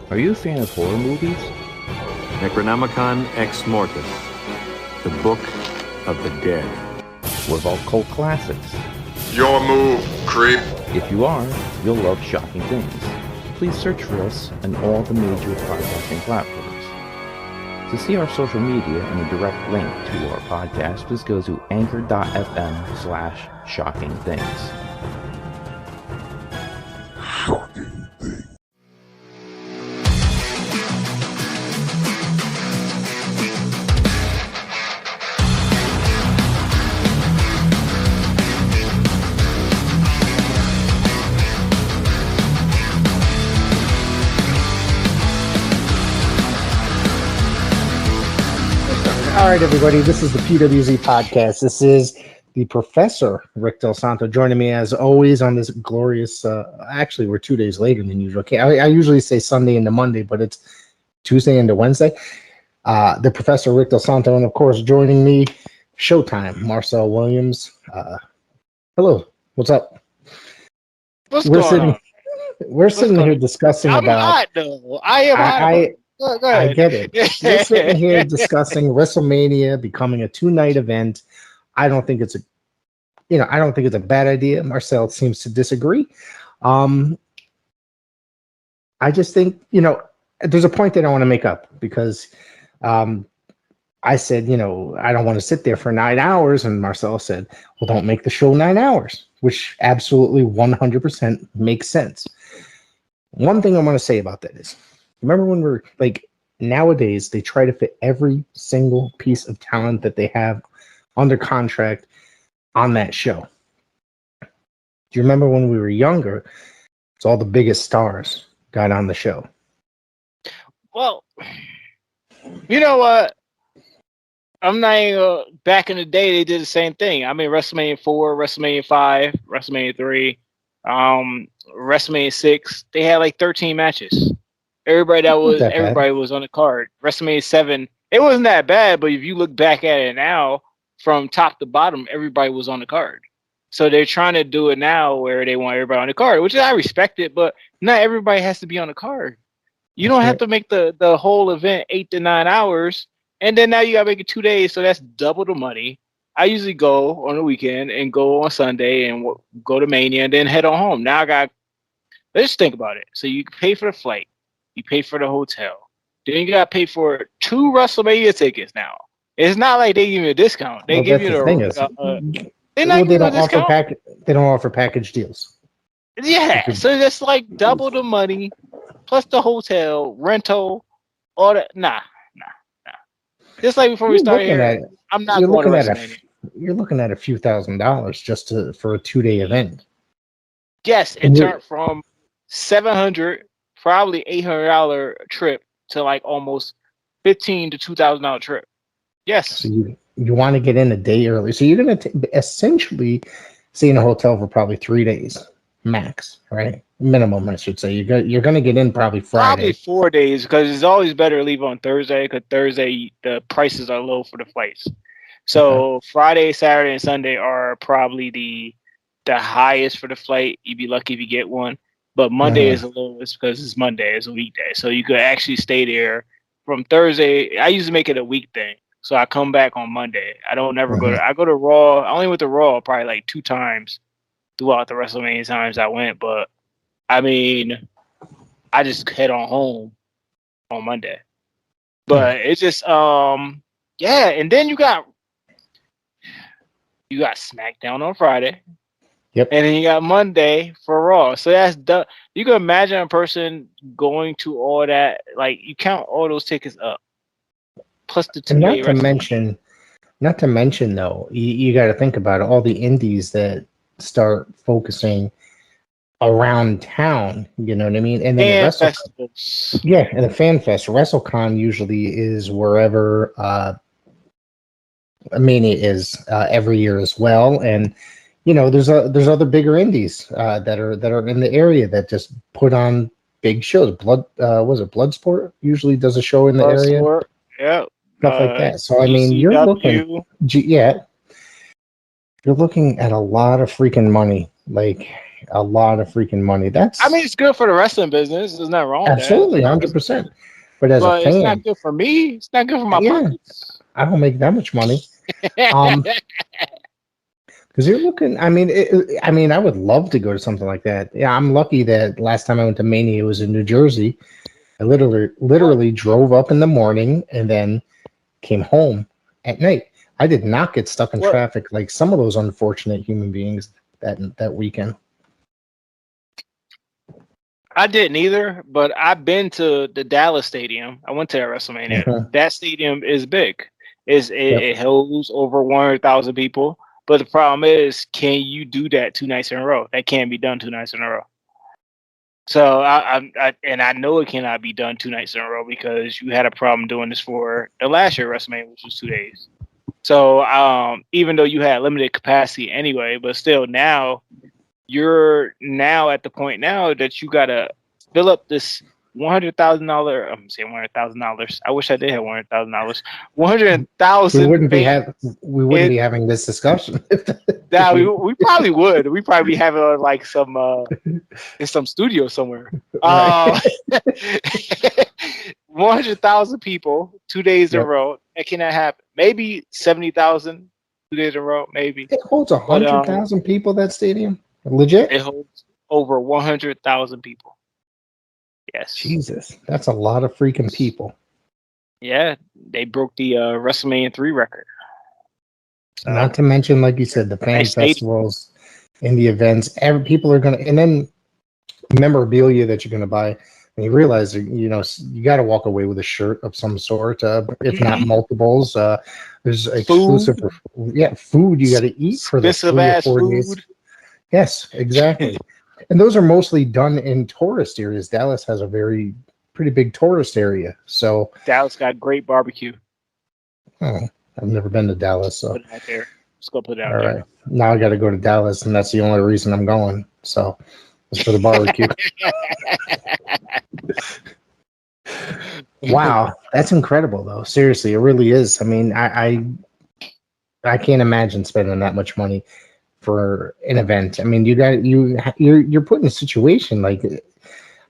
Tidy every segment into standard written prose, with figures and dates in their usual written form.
Are you a fan of horror movies? Necronomicon Ex Mortis, the Book of the Dead. What about cult classics? Your move, creep. If you are, you'll love Shocking Things. Please search for us on all the major podcasting platforms. To see our social media and a direct link to our podcast, please go to anchor.fm/shockingthings. All right, everybody, this is the PWZ podcast. This is the Professor, Rick Del Santo, joining me as always on this glorious, actually, we're 2 days later than usual. I usually say Sunday into Monday, but it's Tuesday into Wednesday. The Professor, Rick Del Santo, and of course, joining me, Showtime, Marcel Williams. Hello, what's up? What's going on? We're sitting here discussing I'm about... hot, though. I am hot. Go ahead. I get it. We're sitting here discussing WrestleMania becoming a 2-night event. I don't think it's a bad idea. Marcel seems to disagree. I just think, there's a point that I want to make up because I said, I don't want to sit there for 9 hours. And Marcel said, well, don't make the show 9 hours, which absolutely 100% makes sense. One thing I want to say about that is, remember when we're like, nowadays they try to fit every single piece of talent that they have under contract on that show. Do you remember when we were younger? It's all the biggest stars got on the show. Well, you know what? I'm not even, back in the day, they did the same thing. I mean, WrestleMania 4, WrestleMania 5, WrestleMania 3, WrestleMania 6, they had like 13 matches. Everybody was on the card. WrestleMania 7, it wasn't that bad, but if you look back at it now, from top to bottom, everybody was on the card. So they're trying to do it now where they want everybody on the card, which I respect it, but not everybody has to be on the card. You don't have to make the whole event 8 to 9 hours, and then now you gotta make it 2 days, so that's double the money. I usually go on the weekend and go on Sunday and go to Mania and then head on home. Now let's think about it. So you pay for the flight. You pay for the hotel. Then you got to pay for 2 WrestleMania tickets now. It's not like they give you a discount. They give you the thing is, they don't offer package deals. Yeah, so it's like double the money plus the hotel, rental, all that. Nah. Just like before we started here, I'm not going to WrestleMania. You're looking at a few $1,000s just for a 2-day event. Yes, it turned from $700, probably $800 trip to like almost $1,500 to $2,000 trip. Yes. So you want to get in a day early. So you're going to essentially stay in a hotel for probably 3 days max, right? Minimum, I should say. You're going to get in probably Friday. Probably 4 days because it's always better to leave on Thursday because Thursday the prices are low for the flights. So Friday, Saturday, and Sunday are probably the highest for the flight. You'd be lucky if you get one. But Monday is the lowest because it's Monday. It's a weekday. So you could actually stay there from Thursday. I usually make it a week thing. So I come back on Monday. I don't never go to... I go to Raw. I only went to Raw probably like 2 times throughout the WrestleMania times I went. But, I mean, I just head on home on Monday. But it's just... yeah, and then you got SmackDown on Friday. Yep. And then you got Monday for Raw. So that's you can imagine a person going to all that. Like, you count all those tickets up. Plus the 2 days. Not to mention, though, you got to think about it, all the indies that start focusing around town. You know what I mean? And then the festivals. Yeah, and the Fan Fest. WrestleCon usually is wherever Mania is every year as well. And there's other bigger indies that are in the area that just put on big shows. Bloodsport usually does a show in the area. Yeah. Stuff like that. So I mean, you're looking at a lot of freaking money. Like, a lot of freaking money. That's I mean, it's good for the wrestling business. There's nothing wrong with absolutely that. 100%. But as a But it's not fan, good for me. It's not good for my yeah, pockets. I don't make that much money. Because you're looking, I mean, I would love to go to something like that. Yeah, I'm lucky that last time I went to Mania was in New Jersey. I literally drove up in the morning and then came home at night. I did not get stuck in traffic like some of those unfortunate human beings that weekend. I didn't either, but I've been to the Dallas Stadium. I went to that WrestleMania. Mhm. That stadium is big. Yep. It holds over 100,000 people. But the problem is, can you do that 2 nights in a row? That can't be done 2 nights in a row. So I know it cannot be done 2 nights in a row because you had a problem doing this for the last year WrestleMania, which was 2 days. So even though you had limited capacity anyway, but still you're now at the point now that you gotta fill up this $100,000. I'm saying $100,000. I wish I did have $100,000. 100,000. We wouldn't be having this discussion. Now we probably would. We probably be having like some in some studio somewhere. 100,000 people 2 days in a row. That cannot happen. Maybe 70,000 2 days in a row. Maybe It holds 100,000 people. That stadium, legit. it holds over 100,000 people. Yes. Jesus, that's a lot of freaking people. Yeah, they broke the WrestleMania 3 record. Not to mention, like you said, the fan festivals and the events. People are gonna, and then memorabilia that you're gonna buy. And you realize, you got to walk away with a shirt of some sort, if not multiples. There's exclusive, food you got to eat for the 3 or 4 days. Yes, exactly. And those are mostly done in tourist areas. Dallas has a pretty big tourist area. So Dallas got great barbecue. Oh, I've never been to Dallas, so put it out there. Let's go put it out all there. right. Now I got to go to Dallas, and that's the only reason I'm going. So it's for the barbecue. Wow, that's incredible, though. Seriously, it really is. I mean, I can't imagine spending that much money for an event. I mean, you're put in a situation like,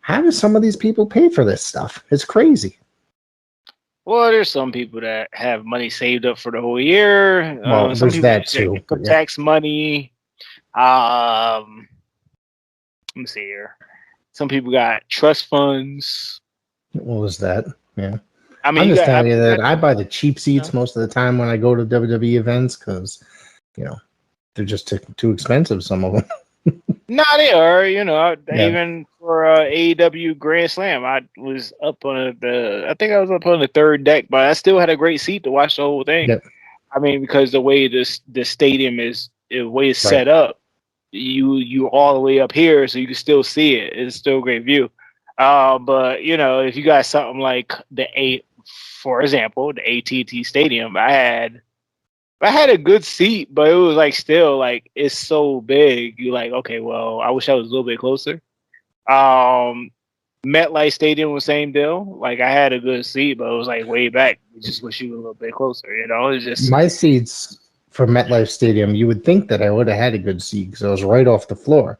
how do some of these people pay for this stuff? It's crazy. Well, there's some people that have money saved up for the whole year. Well, some there's people that too. Income tax money. Let me see here. Some people got trust funds. What was that? Yeah. I mean, I'm just telling you that I buy the cheap seats most of the time when I go to WWE events because, they're just too expensive, some of them. No, they are. Even for AEW Grand Slam, I was up on I think I was up on the 3rd deck, but I still had a great seat to watch the whole thing. Yep. I mean, because the way the stadium is, the way it's set up, you all the way up here, so you can still see it. It's still a great view. But if you got something like for example, the AT&T Stadium, I had a good seat, but it was like still like it's so big. You're like, okay, well, I wish I was a little bit closer. MetLife Stadium was same deal. Like I had a good seat, but it was like way back. You just wish you were a little bit closer. It's just my seats for MetLife Stadium. You would think that I would have had a good seat because I was right off the floor,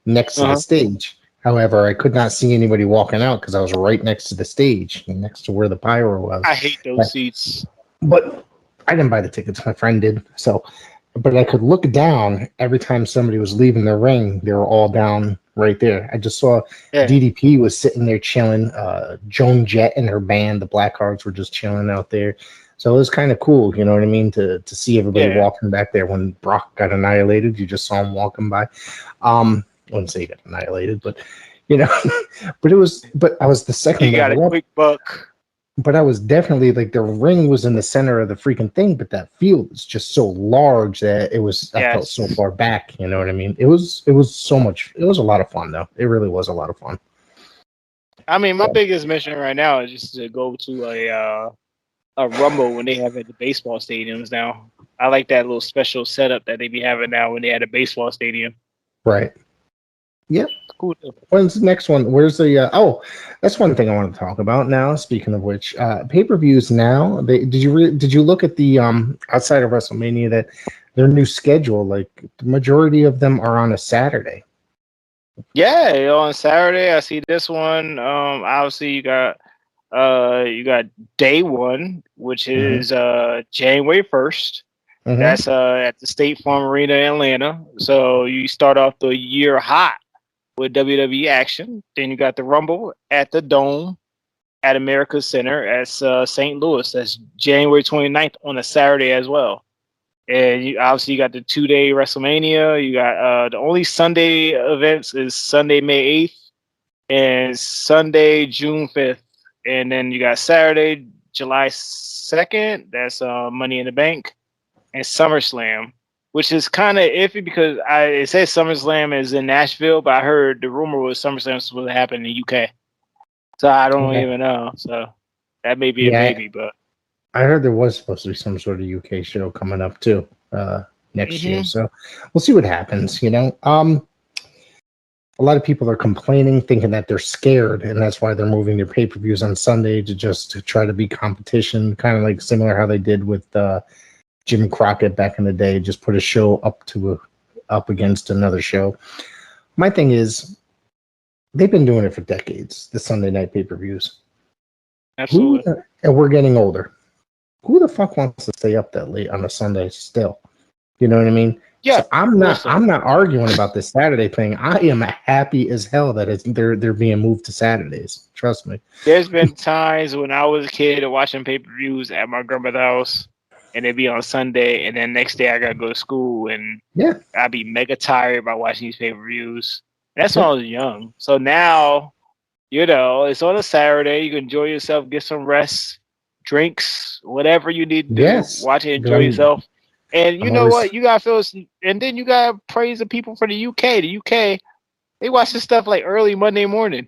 next to the stage. However, I could not see anybody walking out because I was right next to the stage, next to where the pyro was. I hate those seats. But I didn't buy the tickets. My friend did. But I could look down every time somebody was leaving the ring. They were all down right there. I just saw DDP was sitting there chilling. Joan Jett and her band, the Blackhearts, were just chilling out there. So it was kind of cool, you know what I mean, to see everybody walking back there. When Brock got annihilated, you just saw him walking by. I wouldn't say he got annihilated, but but I was the second. You got a quick buck. But I was definitely like the ring was in the center of the freaking thing, but that field is just so large that I felt so far back. You know what I mean? It was so much. It was a lot of fun though. It really was a lot of fun. I mean, my biggest mission right now is just to go to a Rumble when they have at the baseball stadiums now. I like that little special setup that they be having now when they had a baseball stadium. Right. Yep. Cool. When's the next one? Where's the that's one thing I want to talk about now. Speaking of which, pay-per-views now. Did you look at the outside of WrestleMania that their new schedule, like the majority of them are on a Saturday. Yeah, on Saturday I see this one. Obviously you got day one, which Mm-hmm. is January 1st. Mm-hmm. That's at the State Farm Arena in Atlanta. So you start off the year hot with WWE action. Then you got the Rumble at the Dome at America's Center at St. Louis. That's January 29th on a Saturday as well. And you obviously you got the 2-day WrestleMania. You got the only Sunday events is Sunday May 8th and Sunday June 5th. And then you got Saturday July 2nd. That's Money in the Bank and SummerSlam, which is kind of iffy because it says SummerSlam is in Nashville, but I heard the rumor was SummerSlam was supposed to happen in the UK. So I don't Okay. even know. So that may be a Yeah, maybe, but I heard there was supposed to be some sort of UK show coming up too next year. So we'll see what happens. A lot of people are complaining, thinking that they're scared, and that's why they're moving their pay-per-views on Sunday to try to be competition, kind of like similar how they did with Jim Crockett back in the day. Just put a show up against another show. My thing is, they've been doing it for decades. The Sunday night pay-per-views. absolutely. And we're getting older. Who the fuck wants to stay up that late on a Sunday still? You know what I mean? Yeah. So I'm listen. not arguing about this Saturday thing. I am happy as hell that they're being moved to Saturdays. Trust me. There's been times when I was a kid watching pay-per-views at my grandmother's house, and it'd be on Sunday, and then next day I gotta go to school, and Yeah. I'd be mega tired by watching these pay-per-views. That's when I was young. So now, it's on a Saturday. You can enjoy yourself, get some rest, drinks, whatever you need to do. Yes. Watch it, enjoy yourself. And you I'm know always- what? You gotta feel, and then you gotta praise the people for the UK. The UK, they watch this stuff like early Monday morning.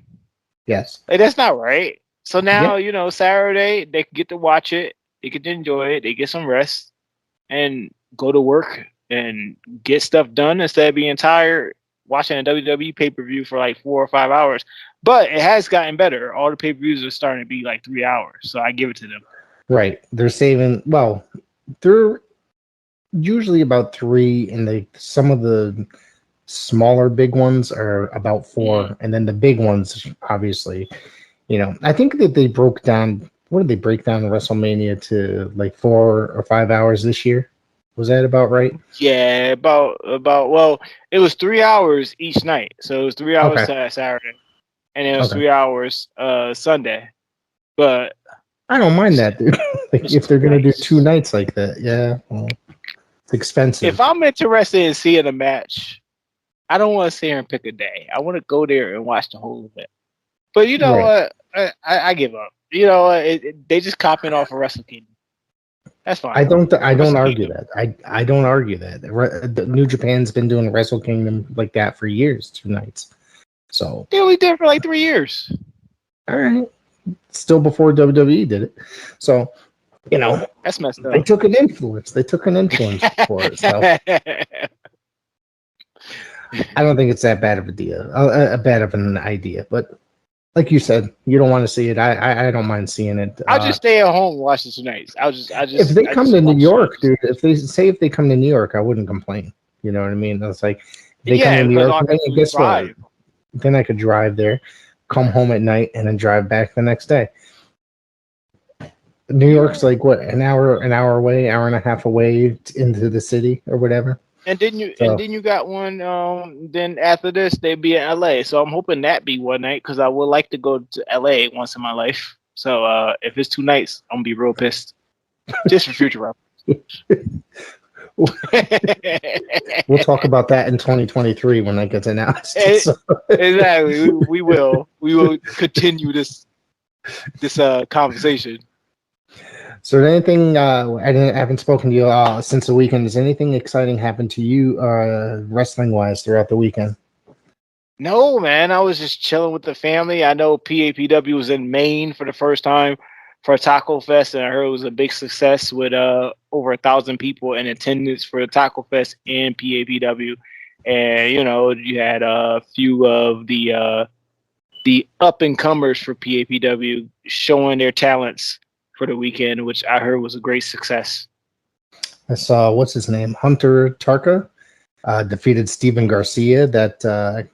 Yes. Like that's not right. So now, Saturday they can get to watch it, they get to enjoy it, they get some rest, and go to work and get stuff done instead of being tired watching a WWE pay-per-view for like 4 or 5 hours. But it has gotten better. All the pay-per-views are starting to be like 3 hours, so I give it to them. Right. They're saving. Well, they're usually about 3, and some of the smaller big ones are about 4, and then the big ones, obviously, I think that they broke down. What did they break down the WrestleMania to, like 4 or 5 hours this year? Was that about right? Yeah, about well, it was 3 hours each night, so it was 3 hours Saturday, and it was 3 hours Sunday. But I don't mind that, dude. Like, if they're gonna do 2 nights like that, yeah, well, it's expensive. If I'm interested in seeing a match, I don't want to sit here and pick a day. I want to go there and watch the whole event. But you know what? I give up. They just copying off of Wrestle Kingdom. That's fine. I don't argue that. I don't argue that. The New Japan's been doing Wrestle Kingdom like that for years, 2 nights. So they only did it for like 3 years. All right. Still before WWE did it. So, that's messed up. They took an influence. for it. So I don't think it's that bad of a deal, bad of an idea. But like you said, you don't want to see it. I don't mind seeing it. I'll just stay at home and watch it tonight. If they come to New York, dude. If they come to New York, I wouldn't complain. You know what I mean? It's like if they come to New York. Guess what? Then I could drive there, come home at night, and then drive back the next day. New York's like what, an hour away, hour and a half away into the city or whatever. And then you got one. Then after this, they'd be in LA. So I'm hoping that be one night because I would like to go to LA once in my life. So if it's 2 nights, I'm gonna be real pissed. Just for future reference. We'll talk about that in 2023 when that gets announced. Exactly. We will continue this conversation. So, anything I haven't spoken to you since the weekend. Has anything exciting happened to you wrestling wise throughout the weekend? No, man. I was just chilling with the family. I know PAPW was in Maine for the first time for a Taco Fest, and I heard it was a big success with over 1,000 people in attendance for the Taco Fest in PAPW. And you had a few of the up and comers for PAPW showing their talents for the weekend, which I heard was a great success. I saw what's his name, Hunter Tarka, defeated Steven Garcia. That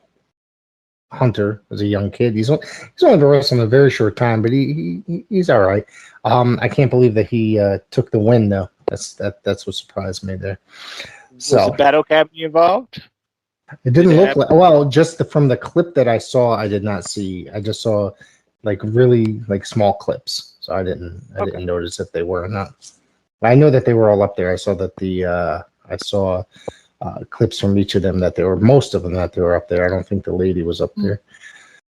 Hunter as a young kid. He's only been wrestling a very short time, but he's all right. I can't believe that he took the win though. That's what surprised me there. So Was the Battle Academy involved? it didn't look like, well, just from the clip that I saw, I did not see. I just saw like really like small clips, so I didn't notice if they were or not. I know that they were all up there. I saw that I saw clips from each of them that they were, most of them that they were up there. I don't think the lady was up there.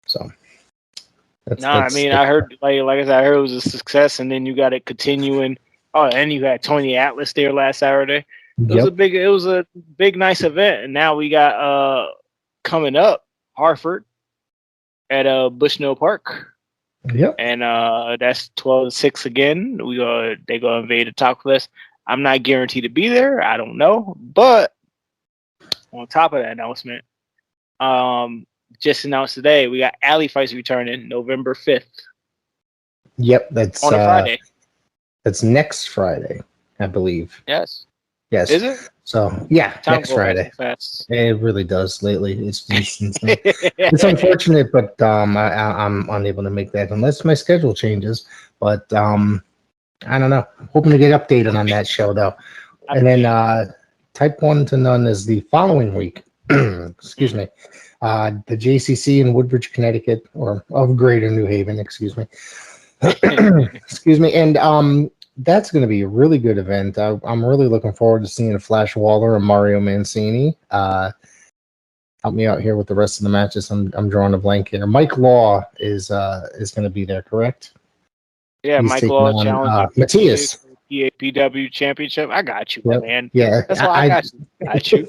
So I mean, I heard like I said, I heard it was a success, and then you got it continuing. Oh, and you had Tony Atlas there last Saturday. It was a big, nice event, and now we got coming up Hartford at Bushnell Park. Yep. And that's 12-6 again. They gonna invade the Talk Fest. I'm not guaranteed to be there. I don't know, but on top of that announcement, just announced today we got Alley Fights returning November 5th. Yep, that's on a Friday. That's next Friday, I believe. Yes. Is it? So yeah, next Friday. Fast. It really does lately. It's insane. It's unfortunate, but I'm unable to make that unless my schedule changes. But I don't know. Hoping to get updated on that show though. And then Type 1 to None is the following week. Excuse me. The JCC in Woodbridge, Connecticut, or of Greater New Haven. Excuse me. Excuse me. And that's going to be a really good event. I'm really looking forward to seeing Flash Waller and Mario Mancini. Help me out here with the rest of the matches. I'm drawing a blank here. Mike Law is going to be there, correct? Yeah, Mike Law challenge Matthias. PAPW Championship. I got you, man. Yeah, that's why I got you.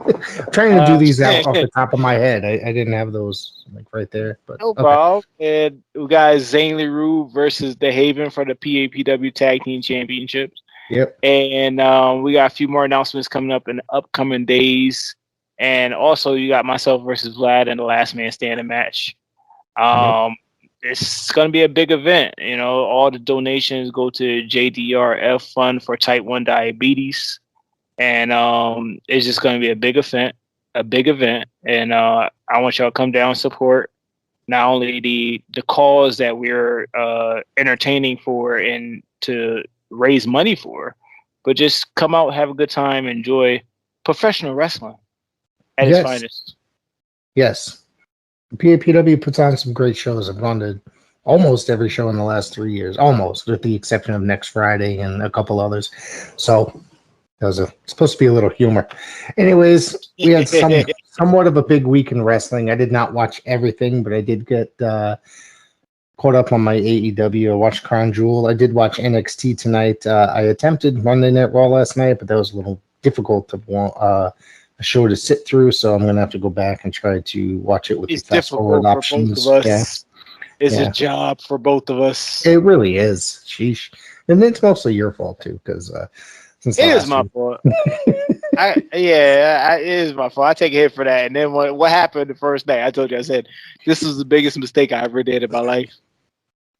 I'm trying to do these out off the top of my head. I didn't have those like right there, but no problem. And we got Zane Leroux versus The Haven for the PAPW Tag Team Championships. Yep. And we got a few more announcements coming up in the upcoming days. And also, you got myself versus Vlad in the Last Man Standing match. It's going to be a big event. You know, all the donations go to JDRF Fund for Type 1 Diabetes. And it's just going to be a big event. And I want y'all to come down and support not only the cause that we're entertaining for and to raise money for, but just come out, have a good time, enjoy professional wrestling at its finest. Yes. PAPW puts on some great shows. I've gone to almost every show in the last 3 years, almost, with the exception of next Friday and a couple others. So that was supposed to be a little humor. Anyways, we had somewhat of a big week in wrestling. I did not watch everything, but I did get caught up on my AEW. I watched Crown Jewel. I did watch NXT tonight. I attempted Monday Night Raw last night, but that was a little difficult to a show to sit through, so I'm going to have to go back and try to watch it with the fast-forward options. Both of us. It's a job for both of us. It really is. Sheesh. And it's mostly your fault, too, because it is my fault. It is my fault. I take a hit for that. And then what happened the first day? I told you, I said, this was the biggest mistake I ever did in my life.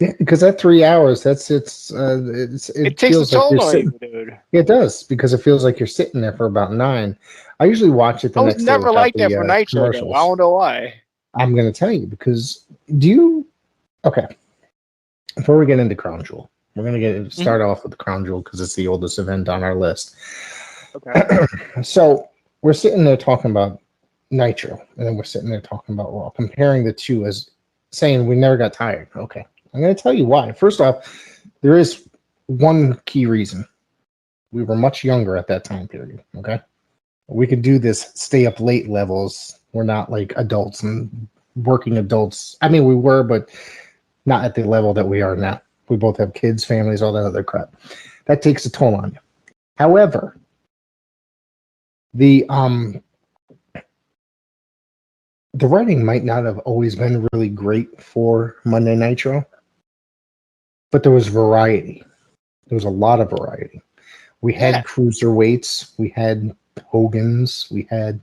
Yeah, because that 3 hours, it takes a toll on you, dude. It does, because it feels like you're sitting there for about 9. I usually watch it the next day. I was never like that for Nitro, though. I don't know why. I'm going to tell you, because okay, before we get into Crown Jewel, we're going to start off with the Crown Jewel because it's the oldest event on our list. Okay. So we're sitting there talking about Nitro, and then we're sitting there talking about Raw, comparing the two as saying we never got tired. Okay. I'm going to tell you why. First off, there is one key reason. We were much younger at that time period, okay? We could do this stay up late levels. We're not like adults and working adults. I mean, we were, but not at the level that we are now. We both have kids, families, all that other crap. That takes a toll on you. However, the writing might not have always been really great for Monday Nitro. But there was variety. There was a lot of variety. We had cruiserweights. We had Hogans. We had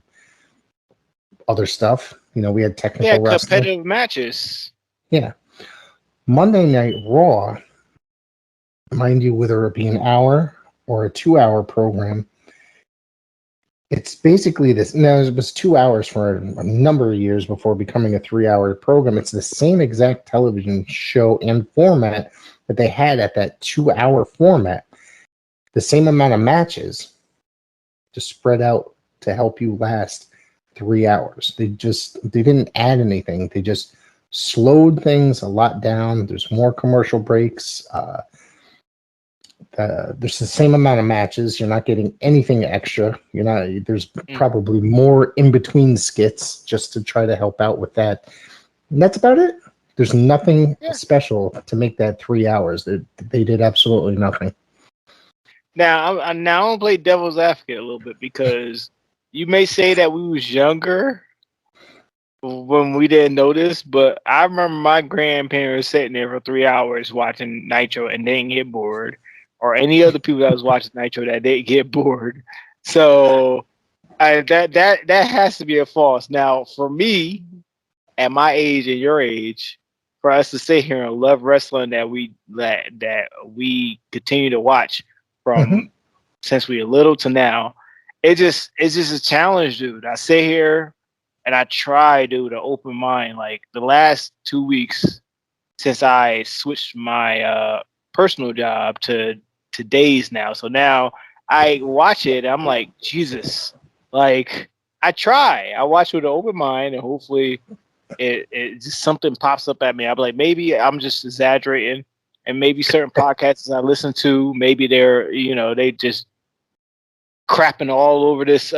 other stuff. We had technical wrestling. Competitive matches. Yeah. Monday Night Raw, mind you, whether it be an hour or a 2-hour program, It's basically this. Now, it was 2 hours for a number of years before becoming a 3 hour program. It's the same exact television show and format that they had at that 2 hour format. The same amount of matches, just spread out to help you last 3 hours. They didn't add anything. They just slowed things a lot down. There's more commercial breaks. There's the same amount of matches. You're not getting anything extra. There's probably more in between skits just to try to help out with that. And that's about it. There's nothing special to make that 3 hours. They did absolutely nothing. Now, I'm gonna play devil's advocate a little bit, because you may say that we was younger when we didn't notice, but I remember my grandparents sitting there for 3 hours watching Nitro and they didn't get bored, or any other people that was watching Nitro that didn't get bored. So that has to be a false. Now, for me, at my age and your age, for us to sit here and love wrestling that we continue to watch from since we were little to now, it's just a challenge, dude. I sit here and I try, dude, to open mind. Like the last 2 weeks since I switched my personal job to days now. So now I watch it. I'm like, Jesus. Like I watch with an open mind, and hopefully it just something pops up at me. I'm like, maybe I'm just exaggerating, and maybe certain podcasts I listen to, maybe they just crapping all over this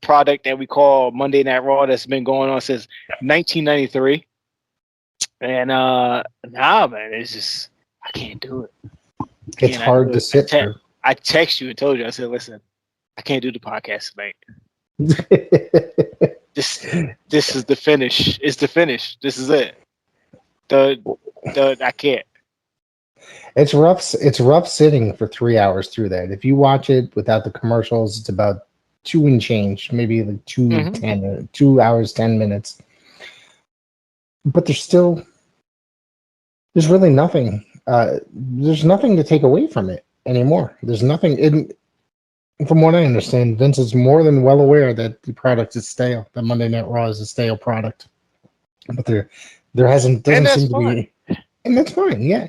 product that we call Monday Night Raw that's been going on since 1993. And nah, man, it's just I can't do it. It's hard to sit through. I text you and told you, I said, listen, I can't do the podcast tonight. This is the finish. It's the finish. This is it. I can't. It's rough. It's rough sitting for 3 hours through that. If you watch it without the commercials, it's about 2 and change, maybe like 2 hours, 10 minutes. But there's really nothing. There's nothing to take away from it anymore. There's nothing. From what I understand, Vince is more than well aware that the product is stale. That Monday Night Raw is a stale product. But there doesn't seem to be, and that's fine. Yeah.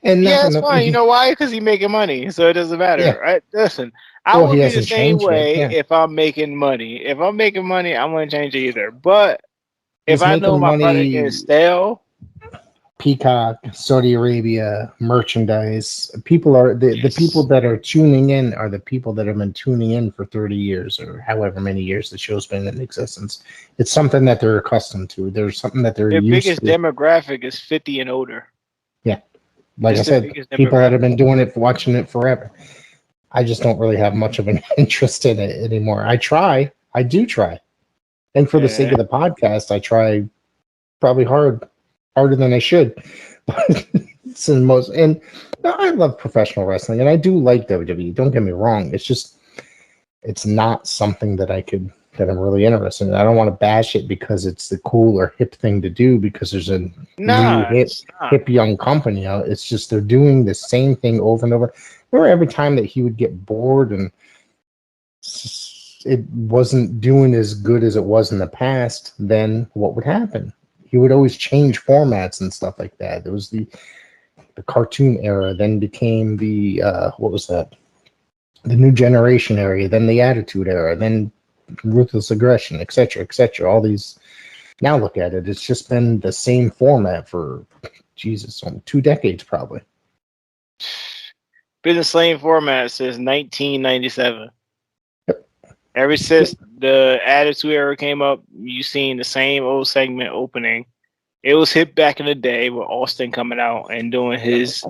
And that's fine. You know why? Because he's making money, so it doesn't matter. Yeah. Right? Listen, I would be the same way if I'm making money. If I'm making money, I wouldn't change it either. But if I know my product is stale, Peacock, Saudi Arabia, merchandise. People are the people that are tuning in are the people that have been tuning in for 30 years or however many years the show's been in existence. It's something that they're accustomed to. There's something that they're used to. Their biggest demographic is 50 and older. Yeah. Like I said, people that have been doing it, watching it forever. I just don't really have much of an interest in it anymore. I do try. And for the sake of the podcast, I try probably harder than I should. And I love professional wrestling and I do like WWE. Don't get me wrong. It's just, it's not something that I'm really interested in. I don't want to bash it because it's the cool or hip thing to do because there's a new hip young company out. It's just they're doing the same thing over and over. Remember every time that he would get bored and it wasn't doing as good as it was in the past, then what would happen? He would always change formats and stuff like that. There was the cartoon era, then became the what was that? The new generation era, then the attitude era, then ruthless aggression, etc., etc. All these. Now look at it; it's just been the same format for Jesus, 2 decades probably. Been the same format since 1997. Yep. Ever since the Attitude Era came up, you seen the same old segment opening. It was hip back in the day with Austin coming out and doing his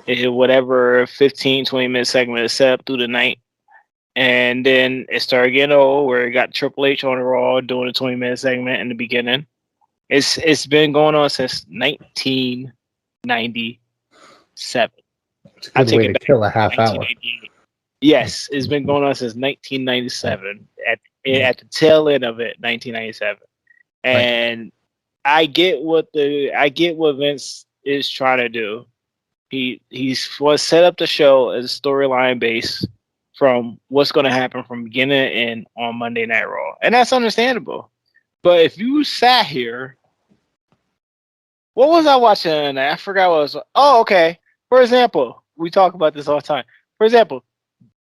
whatever 15, 20-minute segment set up through the night. And then it started getting old where it got Triple H on the Raw doing a 20-minute segment in the beginning. It's been going on since 1997. It's a good way to kill a half hour. Yes, it's been going on since 1997. At the tail end of it, 1997. And I get what Vince is trying to do. He's set up the show as storyline based, from what's going to happen from beginning to end on Monday Night Raw. And that's understandable. But if you sat here, what was I watching? I forgot what was. Oh, okay. For example, we talk about this all the time. For example,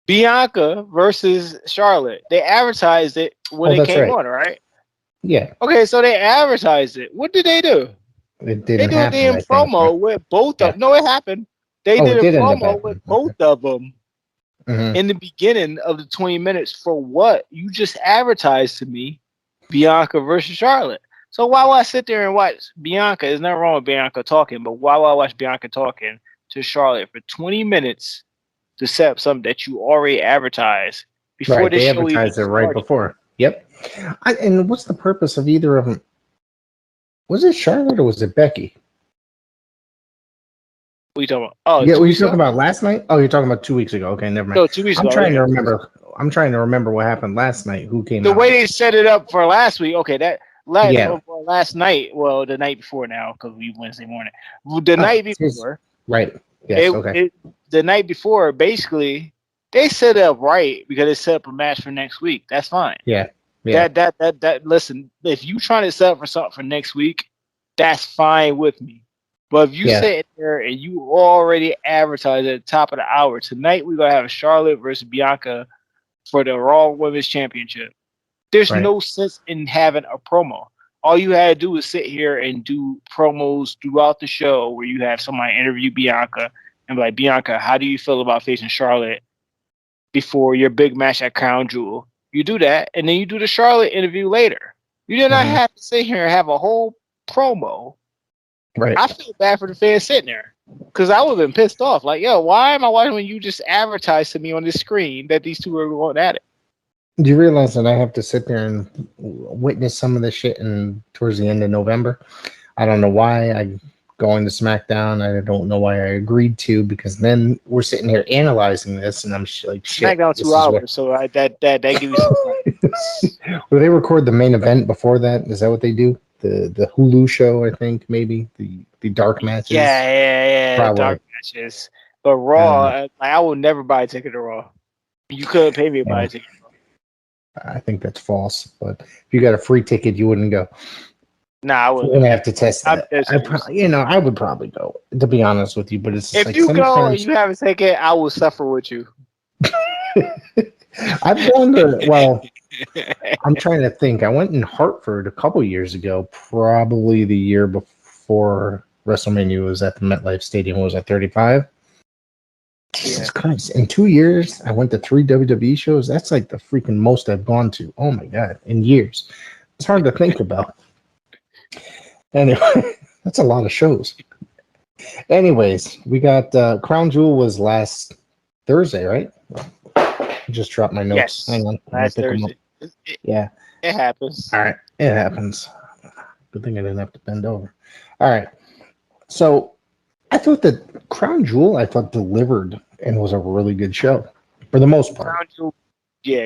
Bianca versus Charlotte. They advertised it when it came on, right? Yeah. Okay, so they advertised it. What did they do? It They didn't did a happen. damn promo with both of them. No, it happened. They did a promo with both of them in the beginning of the 20 minutes for what you just advertised to me, Bianca versus Charlotte. So why would I sit there and watch Bianca? There's nothing wrong with Bianca talking, but why would I watch Bianca talking to Charlotte for 20 minutes to set up something that you already advertised before the show even started? Right before. Yep. And what's the purpose of either of them? Was it Charlotte or was it Becky? What are you talking about? Oh, yeah. Were you talking about last night? Oh, you're talking about 2 weeks ago. Okay, never mind. No, 2 weeks ago. I'm trying to remember. I'm trying to remember what happened last night. Who came? The way they set it up for last week. Okay, that last night. Well, the night before now because we Wednesday morning. The night before. Right. Yes. Okay. The night before, basically, they set it up right because they set up a match for next week. That's fine. Yeah. Yeah. That. Listen, if you trying to set up for something for next week, that's fine with me. But if you sit there and you already advertise at the top of the hour, tonight we're gonna have Charlotte versus Bianca for the Raw Women's Championship. There's no sense in having a promo. All you had to do is sit here and do promos throughout the show where you have somebody interview Bianca and be like, Bianca, how do you feel about facing Charlotte before your big match at Crown Jewel? You do that, and then you do the Charlotte interview later. You did not have to sit here and have a whole promo. Right. I feel bad for the fans sitting there because I would have been pissed off. Like, yo, why am I watching when you just advertised to me on the screen that these two are going at it? Do you realize that I have to sit there and witness some of this shit towards the end of November? I don't know why I'm going to SmackDown. I don't know why I agreed to, because then we're sitting here analyzing this, and I'm like, shit. SmackDown 2 hours, so that gives you some. Will they record the main event before that? Is that what they do? The Hulu show, I think, maybe the dark matches. Yeah, the dark matches. But Raw, I would never buy a ticket to Raw. You couldn't pay me to buy a ticket. I think that's false. But if you got a free ticket, you wouldn't go. Nah, I wouldn't. We're gonna have to test that. I would probably go, to be honest with you. But it's if you go and you have a ticket, I will suffer with you. I've gone to. Well, I'm trying to think. I went in Hartford a couple years ago, probably the year before WrestleMania was at the MetLife Stadium. What was at 35? Jesus Christ. In 2 years, I went to 3 WWE shows. That's like the freaking most I've gone to. Oh my God, in years. It's hard to think about. Anyway, that's a lot of shows. Anyways, we got Crown Jewel was last Thursday, right? I just dropped my notes. Yes. Hang on. Last Thursday. Yeah. It happens. All right. It happens. Good thing I didn't have to bend over. All right. So I thought that Crown Jewel, delivered and was a really good show for the most part.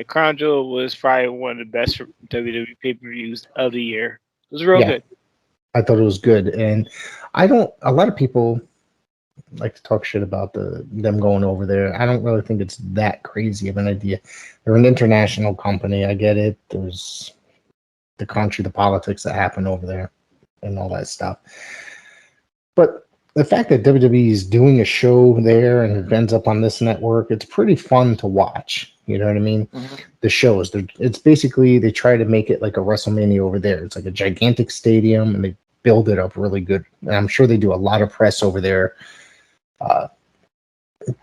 Crown Jewel was probably one of the best WWE pay-per-views of the year. It was real good. I thought it was good. And a lot of people like to talk shit about them going over there. I don't really think it's that crazy of an idea. They're an international company. I get it. There's the country, the politics that happen over there and all that stuff. But the fact that WWE is doing a show there and it ends up on this network, it's pretty fun to watch. You know what I mean? Mm-hmm. The shows, it's basically, they try to make it like a WrestleMania over there. It's like a gigantic stadium and they build it up really good. And I'm sure they do a lot of press over there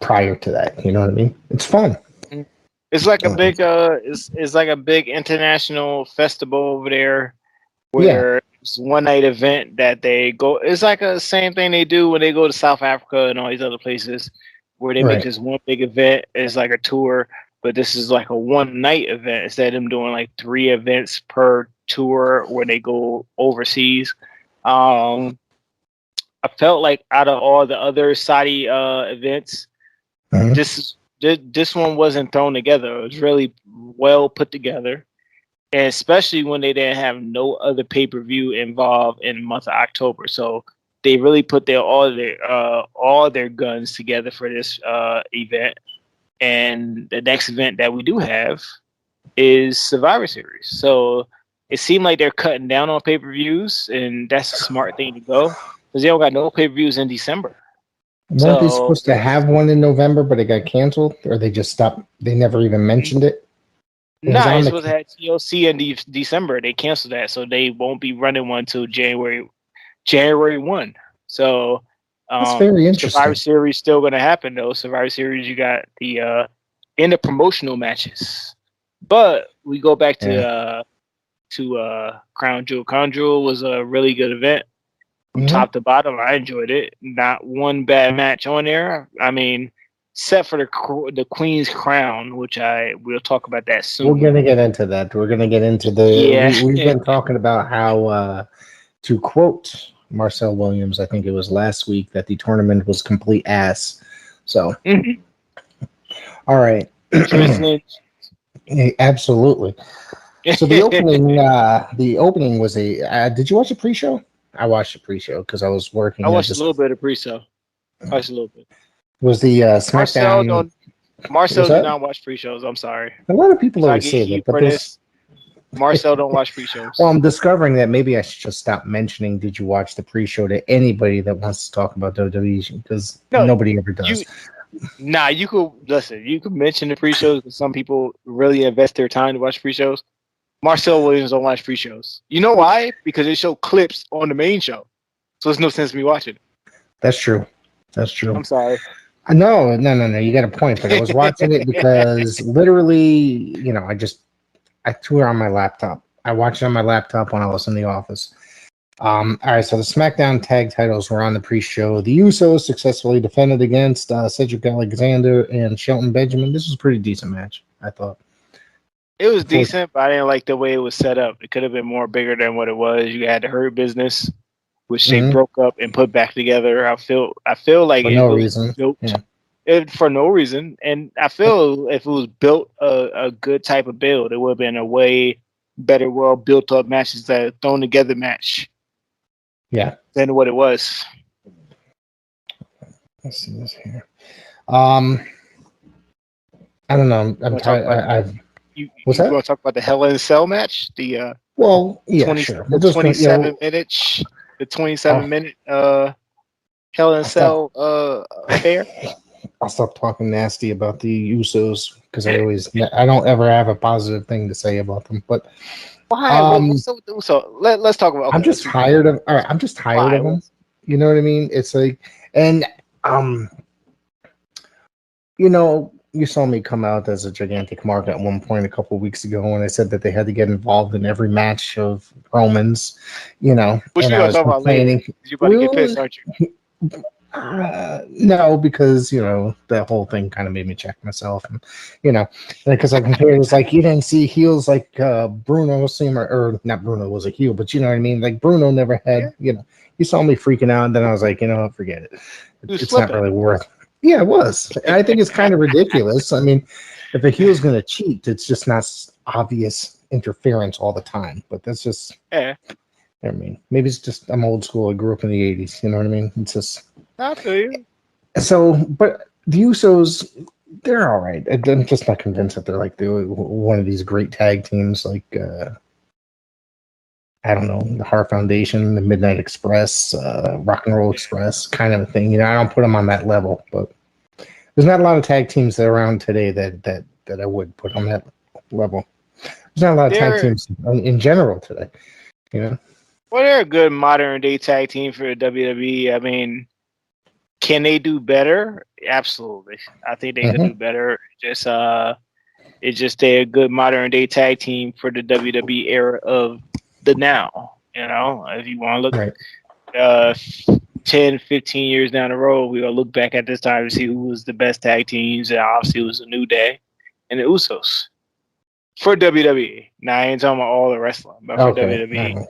prior to that. You know what I mean? It's fun. It's like a big it's like a big international festival over there where it's one night event that they go. It's like a same thing they do when they go to South Africa and all these other places where they make this one big event. It's like a tour, but this is like a one night event instead of them doing like 3 events per tour where they go overseas. I felt like out of all the other Saudi events, this one wasn't thrown together. It was really well put together, and especially when they didn't have no other pay-per-view involved in the month of October. So they really put all their guns together for this event, and the next event that we do have is Survivor Series. So it seemed like they're cutting down on pay-per-views, and that's a smart thing to go because they don't got no pay-per-views in December. Weren't they supposed to have one in November, but it got canceled, or they just stopped? They never even mentioned it. No, it's supposed to have TLC in December. They canceled that, so they won't be running one until January 1. So that's very interesting. Survivor Series still going to happen though. Survivor Series, you got the in the promotional matches, but we go back to Crown Jewel. Crown Jewel was a really good event. From top to bottom, I enjoyed it. Not one bad match on there. I mean, except for the Queen's Crown, which we'll talk about that soon. We're gonna get into that. We're gonna get into the. We've been talking about how, to quote Marcel Williams, I think it was last week, that the tournament was complete ass. So, all right, absolutely. So the opening was a. Did you watch the pre-show? I watched the pre-show because I was working. I watched a little bit of pre-show. I watched a little bit. Was the SmackDown? Marcel did not watch pre-shows. I'm sorry. A lot of people always say that, but Marcel don't watch pre-shows. Well, I'm discovering that maybe I should just stop mentioning "Did you watch the pre-show" to anybody that wants to talk about WWE because nobody ever does. You could listen. You could mention the pre-shows because some people really invest their time to watch pre-shows. Marcel Williams don't watch pre-shows. You know why? Because they show clips on the main show, so there's no sense in me watching it. That's true. That's true. I'm sorry. No. You got a point, but I was watching it because literally, I threw it on my laptop. I watched it on my laptop when I was in the office. All right, so the SmackDown tag titles were on the pre-show. The Usos successfully defended against Cedric Alexander and Shelton Benjamin. This was a pretty decent match, I thought. It was decent, but I didn't like the way it was set up. It could have been more bigger than what it was. You had the Hurt Business, which they broke up and put back together. I feel like for no reason. For no reason, and I feel if it was built a good type of build, it would have been a way better, well built up matches that a thrown together match. Yeah, than what it was. Let's see this here. I don't know. I'm tired. What's that? You want to talk about the Hell in a Cell match? The well, yeah, sure. The 27 minutes. The 27-minute Hell in a Cell affair. I'll stop talking nasty about the Usos because I don't ever have a positive thing to say about them. But why? So let's talk about. Okay, I'm just tired of. All right, I'm just tired of them. You know what I mean? It's like, and you saw me come out as a gigantic mark at one point a couple of weeks ago when I said that they had to get involved in every match of Romans. Which you gonna talk about later? You're about to get pissed, aren't you? No, because the whole thing kind of made me check myself, and because I compared, it's like you didn't see heels like Bruno Seamer, or not Bruno was a heel, but you know what I mean. Like Bruno never had, you saw me freaking out, and then I was like, forget it. It's not really worth. Yeah, it was. And I think it's kind of ridiculous. I mean, if a heel's going to cheat, it's just not obvious interference all the time. But that's just. Yeah. I mean, maybe it's just I'm old school. I grew up in the '80s. You know what I mean? It's just. I feel you. So, but the Usos, they're all right. I'm just not convinced that they're like one of these great tag teams, like I don't know, the Heart Foundation, the Midnight Express, Rock and Roll Express, kind of a thing. I don't put them on that level, but there's not a lot of tag teams that are around today that I would put on that level. There's not a lot of tag teams in general today. Well, they're a good modern day tag team for the WWE. I mean, can they do better? Absolutely. I think they can do better. It's just they're a good modern day tag team for the WWE era of the now. If you want to look 10, 15 years down the road, we're going to look back at this time to see who was the best tag teams, and obviously it was the New Day and the Usos for WWE. Now, I ain't talking about all the wrestling, but for WWE. Oh,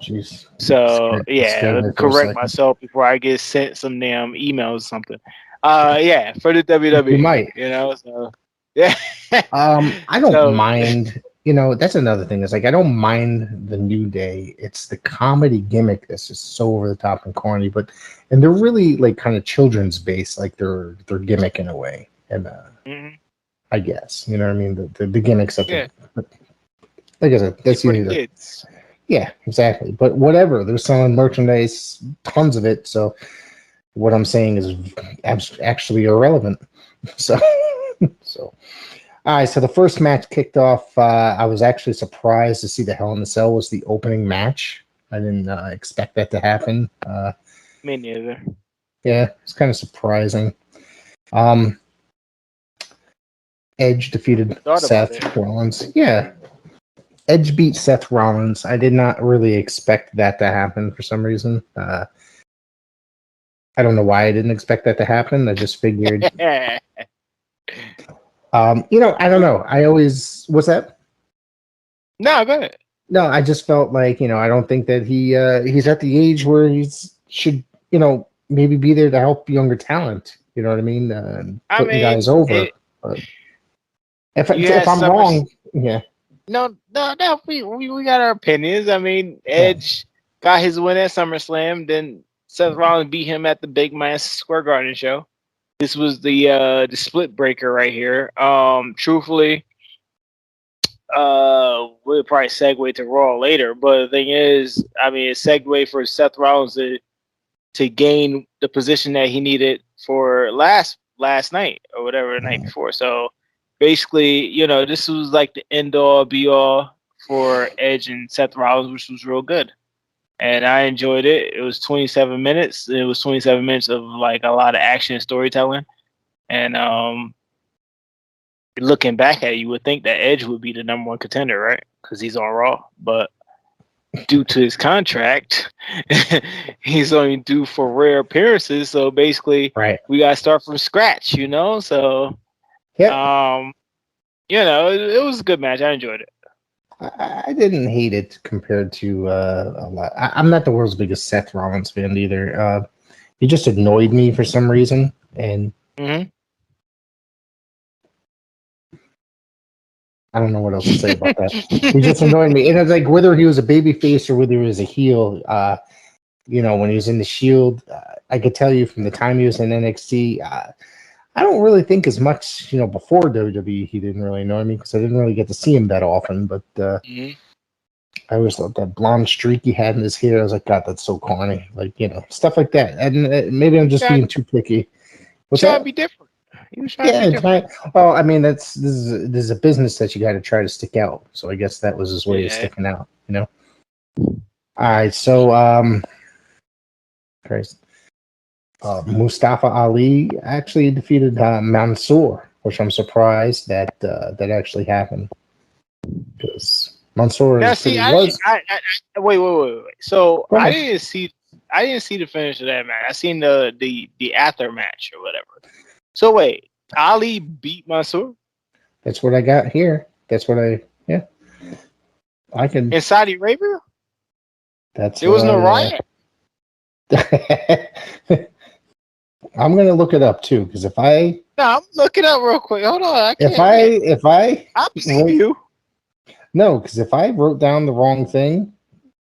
so, correct myself before I get sent some damn emails or something. For the WWE. You might. So, yeah. I don't mind. That's another thing. It's like I don't mind the New Day. It's the comedy gimmick that's just so over the top and corny. And they're really like kind of children's based, like their gimmick in a way. And I guess. You know what I mean? The gimmicks of Yeah. it. But like I said, that's For the usually kids. yeah, exactly. But whatever, they're selling merchandise, tons of it. So what I'm saying is actually irrelevant. So, so all right. So the first match kicked off. I was actually surprised to see the Hell in the Cell was the opening match. I didn't expect that to happen. Me neither. Yeah, it's kind of surprising. Edge defeated Thought about Seth it. Rollins. Yeah, Edge beat Seth Rollins. I did not really expect that to happen for some reason. I don't know why I didn't expect that to happen. I just figured, I don't know. I always, what's that? No, go ahead. No, I just felt like, I don't think that he's at the age where should, maybe be there to help younger talent. You know what I mean? Putting guys over. But if I'm wrong, yeah. No. We got our opinions. I mean, Edge got his win at SummerSlam. Then Seth Rollins beat him at the Big Madison Square Garden show. This was the split breaker right here. Truthfully, we'll probably segue to Raw later. But the thing is, I mean, a segue for Seth Rollins to gain the position that he needed for last night or whatever the night before. So basically, this was like the end all be all for Edge and Seth Rollins, which was real good. And I enjoyed it. It was 27 minutes. It was 27 minutes of like a lot of action and storytelling. And looking back at it, you would think that Edge would be the number one contender, right? Because he's on Raw. But due to his contract, he's only due for rare appearances. So basically, we got to start from scratch, So, it was a good match. I enjoyed it. I didn't hate it compared to a lot. I'm not the world's biggest Seth Rollins fan either. He just annoyed me for some reason, and I don't know what else to say about that. He just annoyed me, and it's like whether he was a babyface or whether he was a heel. When he was in the Shield, I could tell you from the time he was in NXT. I don't really think as much, before WWE, he didn't really annoy me because I didn't really get to see him that often. But I always thought that blonde streak he had in his hair, I was like, God, that's so corny. Like, stuff like that. And maybe I'm just being too picky. What's that? Be different. Well, I mean, this is a business that you got to try to stick out. So I guess that was his way of sticking out, All right, so Christ. Mustafa Ali actually defeated Mansoor, which I'm surprised that actually happened because Mansoor was. Wait. So I didn't see the finish of that match. I seen the after match or whatever. So wait, Ali beat Mansoor? That's what I got here. That's what I can. In Saudi Arabia? There was no riot. I'm gonna look it up too, because I'm looking up real quick. Hold on. I believe you. No, because if I wrote down the wrong thing,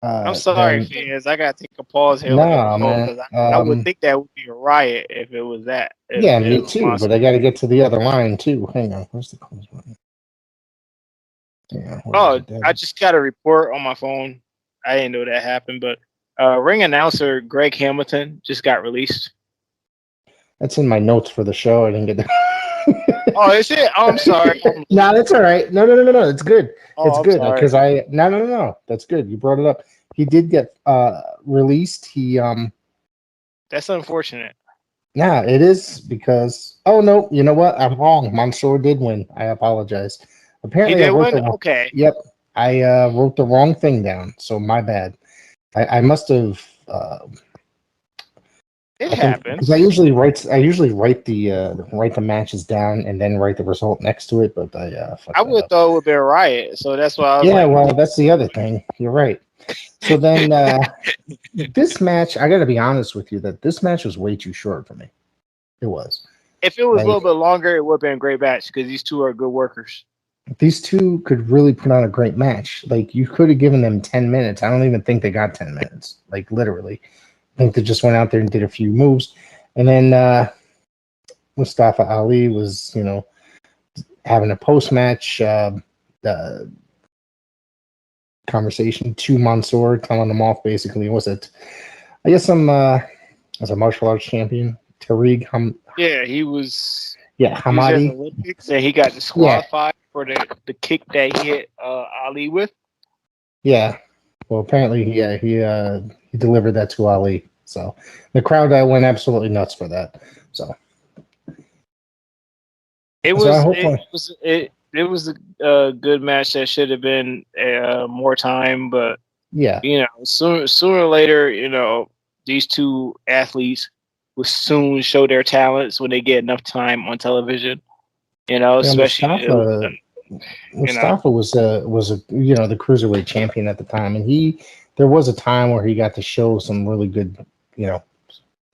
I'm sorry, fans. I gotta take a pause here. Man, I would think that would be a riot if it was that. Me too. But I got to get to the other line too. Hang on. Where's the close button? I just got a report on my phone. I didn't know that happened, but ring announcer Greg Hamilton just got released. That's in my notes for the show. I didn't get that. Oh, is it? Oh, I'm sorry. No, that's all right. No. It's good. It's good because No. That's good. You brought it up. He did get released. That's unfortunate. Yeah, it is because. Oh no, you know what? I'm wrong. Mansoor did win. I apologize. Apparently, he did win. Okay. Yep, I wrote the wrong thing down. So my bad. I must have. It happens. Because I usually write the matches down and then write the result next to it, but I would have thought it would be a riot, so that's why I was well, that's the other thing. You're right. So then this match, I got to be honest with you that this match was way too short for me. It was. If it was a little bit longer, it would have been a great match because these two are good workers. These two could really put on a great match. Like, you could have given them 10 minutes. I don't even think they got 10 minutes. Like, literally. I think they just went out there and did a few moves. And then Mustafa Ali was, having a post-match conversation to Mansoor, telling him off basically. Was it? I guess some as a martial arts champion, Tariq Yeah, he was. Yeah, He was in the Hamadi. Olympics, and he got disqualified for the kick that he hit Ali with. Yeah. Well, apparently he delivered that to Ali. So the crowd went absolutely nuts for that. So It So I was hope it was a good match that should have been more time, but yeah. you know, sooner or later, you know, these two athletes will soon show their talents when they get enough time on television. You know, Yeah, especially Mustafa was a the cruiserweight champion at the time, and there was a time where he got to show some really good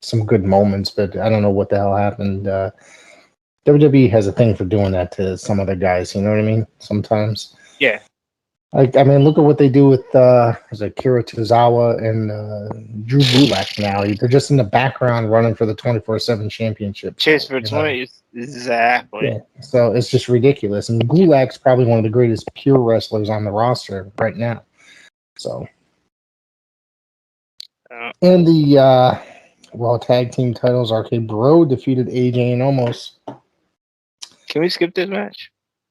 some good moments, but I don't know what the hell happened. WWE has a thing for doing that to some other guys. You know what I mean? Sometimes. yeah. I mean, look at what they do with Akira Tozawa and Drew Gulak now. They're just in the background running for the 24/7 championship. Chase for 20 exactly. Yeah, so it's just ridiculous. And Gulak's probably one of the greatest pure wrestlers on the roster right now. So, and the Raw Tag Team titles, RK Bro defeated AJ and Omos. Can we skip this match?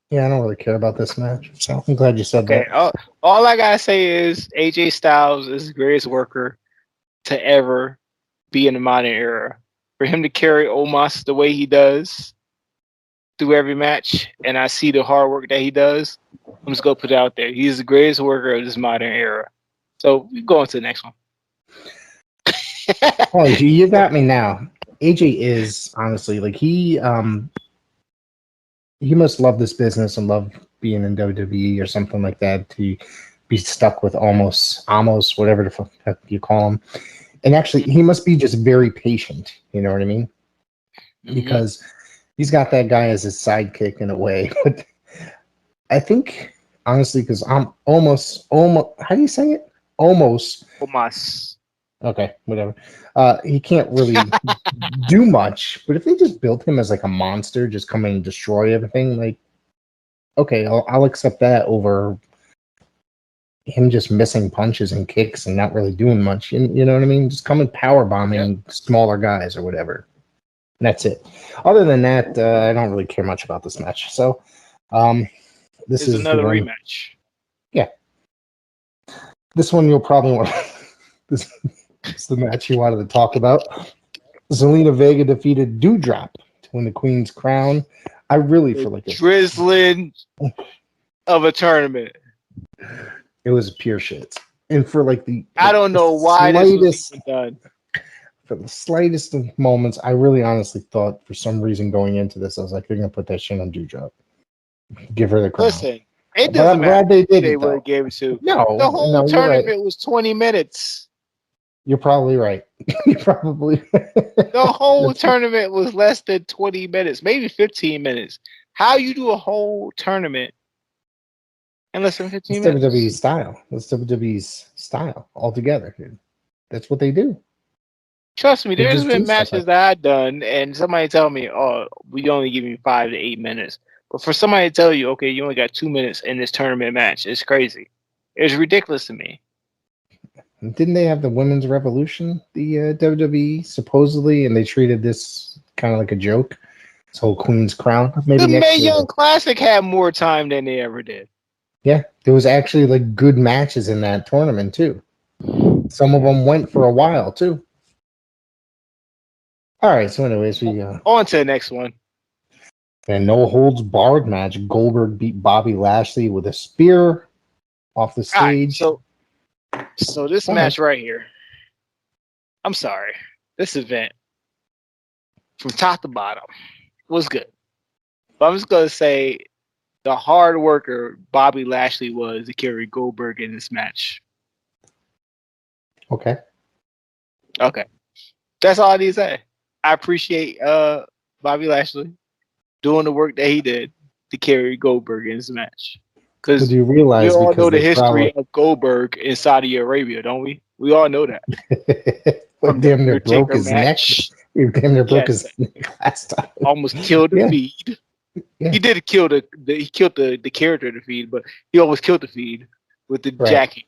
Yeah, I don't really care about this match, so I'm glad you said that. All I gotta say is AJ Styles is the greatest worker to ever be in the modern era. For him to carry Omos the way he does through every match, and I see the hard work that he does, I'm just gonna put it out there. He's the greatest worker of this modern era. So we go on to the next one. Oh, you got me now. AJ is honestly like he must love this business and love being in WWE or something like that to be stuck with almost whatever the fuck you call him. And actually, he must be just very patient. You know what I mean? Because he's got that guy as his sidekick in a way. But I think honestly, because I'm almost. How do you say it? Almost. Okay, whatever. He can't really do much, but if they just built him as like a monster, just come in and destroy everything, like, okay, I'll accept that over him just missing punches and kicks and not really doing much. You know what I mean? Just come and power bombing smaller guys or whatever. And that's it. Other than that, I don't really care much about this match. So, this is another rematch. Yeah. This one you'll probably want. This is the match you wanted to talk about. Zelina Vega defeated Doudrop to win the Queen's Crown. I really feel like it's drizzling of a tournament. It was pure shit. And for like I don't know why this was even done. For the slightest of moments, I really honestly thought for some reason going into this, I was like, they're gonna put that shit on Doudrop. Give her the crown. Listen, it doesn't matter. Glad they did they it, would have gave it to. No, the whole tournament right. was 20 minutes. You're probably right. You're probably the whole tournament was less than 20 minutes, maybe 15 minutes. How you do a whole tournament in less than 15 minutes? WWE's style. That's WWE's style altogether, dude. That's what they do. Trust me, there's been matches that I've done, and somebody tell me, "Oh, we only give you 5 to 8 minutes." But for somebody to tell you, "Okay, you only got 2 minutes in this tournament match," it's crazy. It's ridiculous to me. Didn't they have the Women's Revolution, the WWE, supposedly, and they treated this kind of like a joke? This whole Queen's Crown. Maybe the Mae Young Classic had more time than they ever did. Yeah, there was actually like good matches in that tournament too. Some of them went for a while too. All right, so anyways, we on to the next one. And no holds barred match. Goldberg beat Bobby Lashley with a spear off the stage. Right, so this match right here, I'm sorry, this event from top to bottom was good. But I'm just going to say the hard worker Bobby Lashley was to carry Goldberg in this match. Okay. That's all I need to say. I appreciate Bobby Lashley doing the work that he did to carry Goldberg in this match. Because you realize we all know the history of Goldberg in Saudi Arabia, don't we? We all know that. Damn near broke his neck. Damn near broke his neck last time. Almost killed the feed. Yeah. He did kill he killed the character of the feed, but he always killed the feed with the Right. jacking.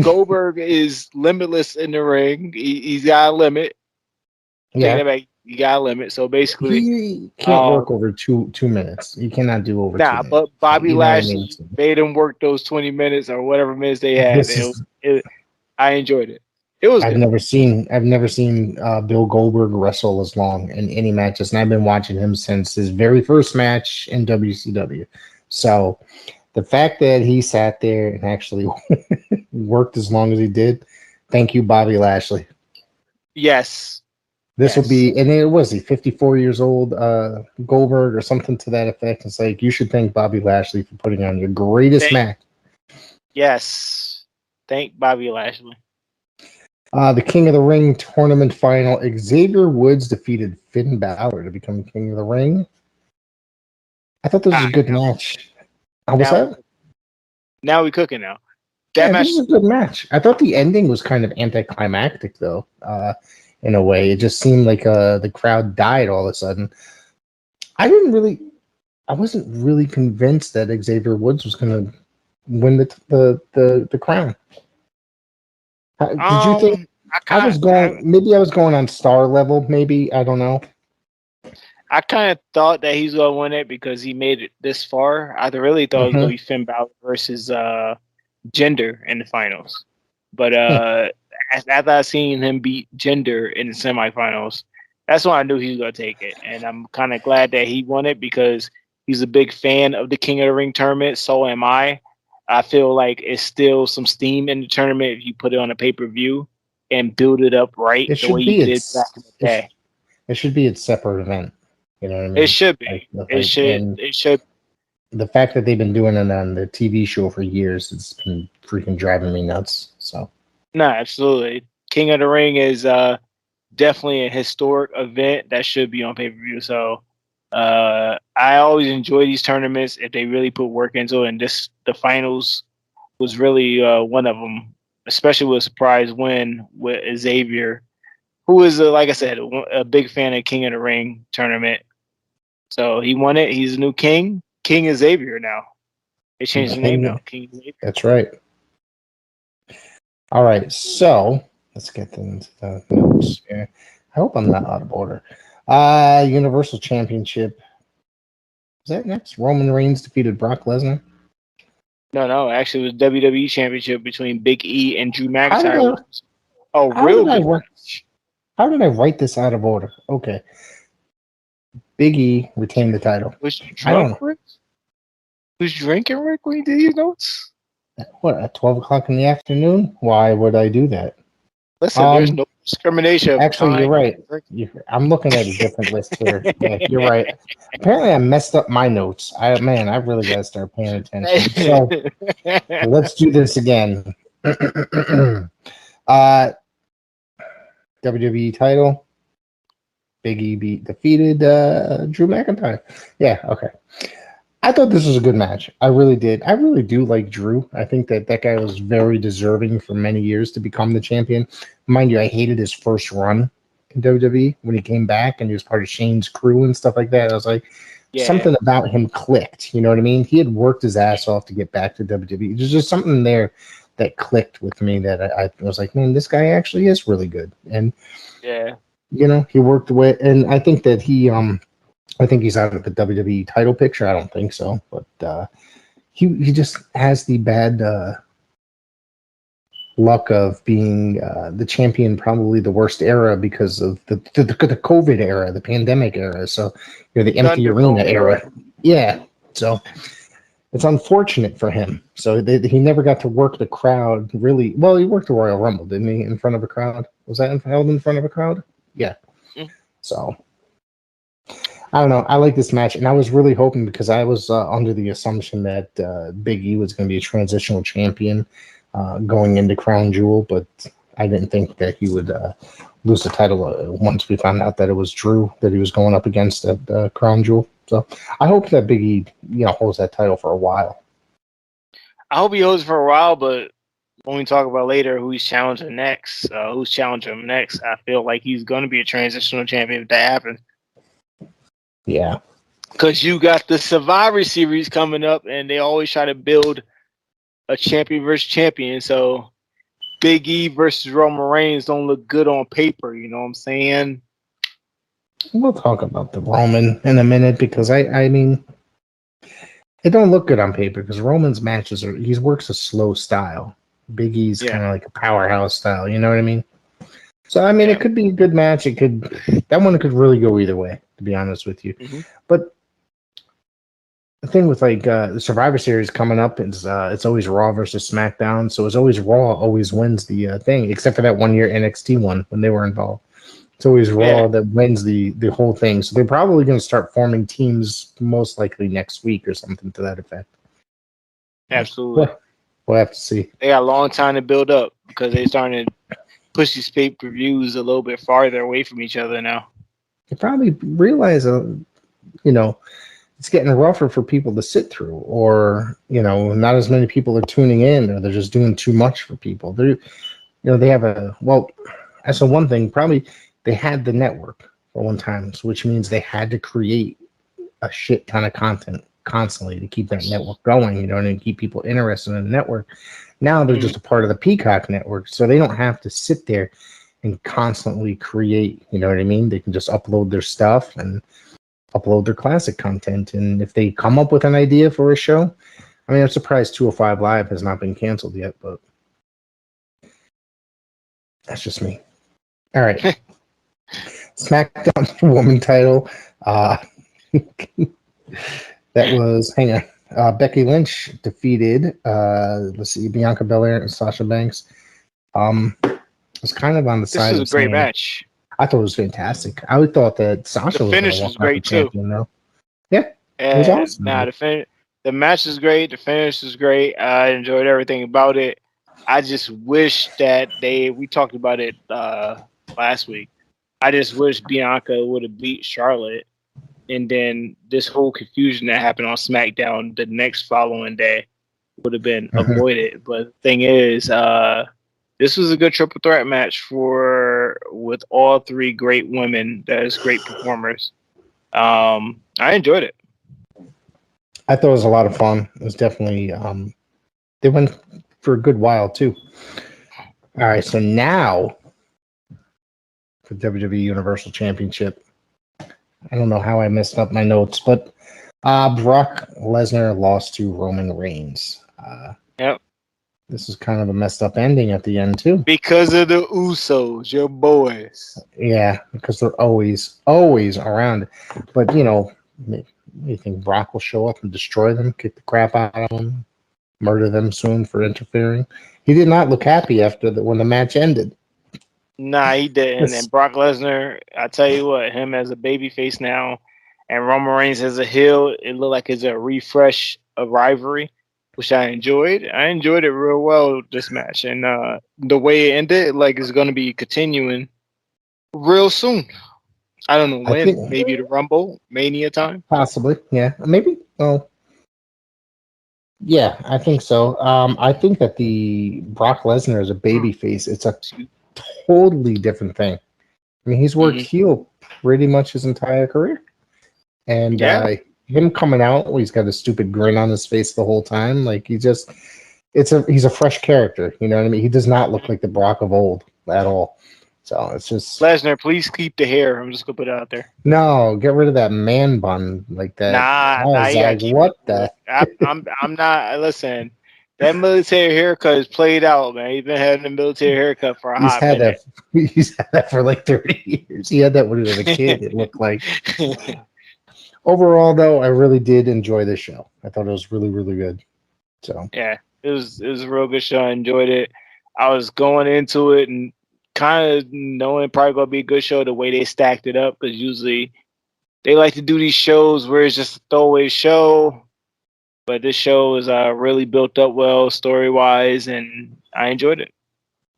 Goldberg is limitless in the ring. He's got a limit. Take that Yeah. back. You got a limit. So basically, He can't work over two minutes. You cannot do over 2 minutes. but Bobby You know what I mean? Lashley made him work those 20 minutes or whatever minutes they had. I enjoyed it. It was I've good. never seen Bill Goldberg wrestle as long in any matches, and I've been watching him since his very first match in WCW. So the fact that he sat there and actually worked as long as he did, thank you, Bobby Lashley. Yes. This will be, and it was he 54 years old, Goldberg or something to that effect. It's like you should thank Bobby Lashley for putting on your greatest match. Yes. Thank Bobby Lashley. The King of the Ring tournament final. Xavier Woods defeated Finn Balor to become King of the Ring. I thought this was a good match. What's that? Now we cooking now. This is a good match. I thought the ending was kind of anticlimactic, though. In a way, it just seemed like the crowd died all of a sudden. I wasn't really convinced that Xavier Woods was going to win the crown. Did you think I was going on star level? Maybe, I don't know. I kind of thought that he's gonna win it because he made it this far. I really thought it was gonna be Finn Balor versus Jinder in the finals, but after I seen him beat Jinder in the semifinals, that's when I knew he was gonna take it, and I'm kind of glad that he won it because he's a big fan of the King of the Ring tournament. So am I. I feel like it's still some steam in the tournament if you put it on a pay-per-view and build it up right the way you did back in the day. It should be its separate event. You know what I mean? It should be. It should. The fact that they've been doing it on the TV show for years, it's been freaking driving me nuts. So. No, absolutely. King of the Ring is definitely a historic event that should be on pay-per-view. So I always enjoy these tournaments if they really put work into it. And the finals was really one of them, especially with a surprise win with Xavier, who is, like I said, a big fan of King of the Ring tournament. So he won it. He's a new king. King Xavier now. They changed the name now. King Xavier. That's right. All right, so let's get into the notes here. I hope I'm not out of order. Universal Championship. Is that next? Roman Reigns defeated Brock Lesnar. No. Actually, it was WWE Championship between Big E and Drew McIntyre. How did I write this out of order? Okay. Big E retained the title. Was you drunk, Rick? Was you drinking, Rick, when you did your notes? What, at 12 o'clock in the afternoon? Why would I do that? Listen, there's no discrimination. Actually, you're right. I'm looking at a different list here. Yeah, you're right. Apparently, I messed up my notes. I really got to start paying attention. So let's do this again. WWE title. Big E defeated Drew McIntyre. Yeah, okay. I thought this was a good match. I really did. I really do like Drew. I think that guy was very deserving for many years to become the champion. Mind you, I hated his first run in WWE when he came back and he was part of Shane's crew and stuff like that. I was like, something about him clicked. You know what I mean? He had worked his ass off to get back to WWE. There's just something there that clicked with me that I was like, man, this guy actually is really good. And he worked with, and I think that I think he's out of the WWE title picture. I don't think so, but he just has the bad luck of being the champion, probably the worst era because of the COVID era, the pandemic era. So the empty arena era. Yeah, so it's unfortunate for him. So he never got to work the crowd really. Well, he worked the Royal Rumble, didn't he? In front of a crowd. Was that held in front of a crowd? Yeah. So. I don't know. I like this match, and I was really hoping because I was under the assumption that Big E was going to be a transitional champion going into Crown Jewel, but I didn't think that he would lose the title once we found out that it was Drew that he was going up against at Crown Jewel. So I hope that Big E, holds that title for a while. I hope he holds it for a while, but when we talk about later who's challenging him next, I feel like he's going to be a transitional champion if that happens. Yeah. Because you got the Survivor Series coming up, and they always try to build a champion versus champion. So Big E versus Roman Reigns don't look good on paper. You know what I'm saying? We'll talk about the Roman in a minute because I mean, it don't look good on paper because Roman's matches he works a slow style. Big E's kind of like a powerhouse style. You know what I mean? So I mean, it could be a good match. That one could really go either way. To be honest with you, but the thing with like the Survivor Series coming up is it's always Raw versus SmackDown. So it's always Raw always wins the thing, except for that 1 year NXT one when they were involved. It's always Raw that wins the whole thing. So they're probably going to start forming teams most likely next week or something to that effect. Absolutely. We'll have to see. They got a long time to build up because they're starting to push these pay-per-views a little bit farther away from each other now. You probably realize, it's getting rougher for people to sit through, or not as many people are tuning in, or they're just doing too much for people. They have that's the one thing. Probably they had the network for one time, which means they had to create a shit ton of content constantly to keep that network going, and keep people interested in the network. Now they're just a part of the Peacock network, so they don't have to sit there and constantly create, you know what I mean? They can just upload their stuff and upload their classic content. And if they come up with an idea for a show, I mean, I'm surprised 205 Live has not been canceled yet, but that's just me. All right. SmackDown Woman title. That was, Becky Lynch defeated, Bianca Belair and Sasha Banks. It was kind of on the side. This is a great match. I thought it was fantastic. I thought that Sasha the finish was great too. Yeah, it was awesome. The match is great. The finish is great. I enjoyed everything about it. I just wish that we talked about it last week. I just wish Bianca would have beat Charlotte, and then this whole confusion that happened on SmackDown the next following day would have been avoided. But the thing is, this was a good triple threat match with all three great women that is great performers. I enjoyed it. I thought it was a lot of fun. It was definitely they went for a good while too. All right, so now for WWE Universal Championship. I don't know how I messed up my notes, but Brock Lesnar lost to Roman Reigns. Yep. This is kind of a messed up ending at the end, too. Because of the Usos, your boys. Yeah, because they're always around. But, you think Brock will show up and destroy them, kick the crap out of them, murder them soon for interfering? He did not look happy when the match ended. Nah, he didn't. And Brock Lesnar, I tell you what, him as a babyface now and Roman Reigns as a heel, it looked like it's a refresh of rivalry, which I enjoyed. I enjoyed it real well, this match. And the way it ended, like it's going to be continuing real soon. I don't know when. Maybe the Rumble, Mania time? Possibly, yeah. Maybe. Well, yeah, I think so. I think that the Brock Lesnar as a babyface, it's a totally different thing. I mean, he's worked heel pretty much his entire career. And him coming out, he's got a stupid grin on his face the whole time. Like he's a fresh character. You know what I mean? He does not look like the Brock of old at all. So it's just Lesnar, please keep the hair. I'm just gonna put it out there. No, get rid of that man bun like that. What the? I'm not. Listen, that military haircut is played out, man. He's been having a military haircut for a hot minute. He's had that for like 30 years. He had that when he was a kid. It looked like. Overall, though, I really did enjoy the show. I thought it was really, really good. So yeah, it was a real good show. I enjoyed it. I was going into it and kind of knowing probably gonna be a good show the way they stacked it up, because usually they like to do these shows where it's just a throwaway show, but this show is really built up well story wise, and I enjoyed it.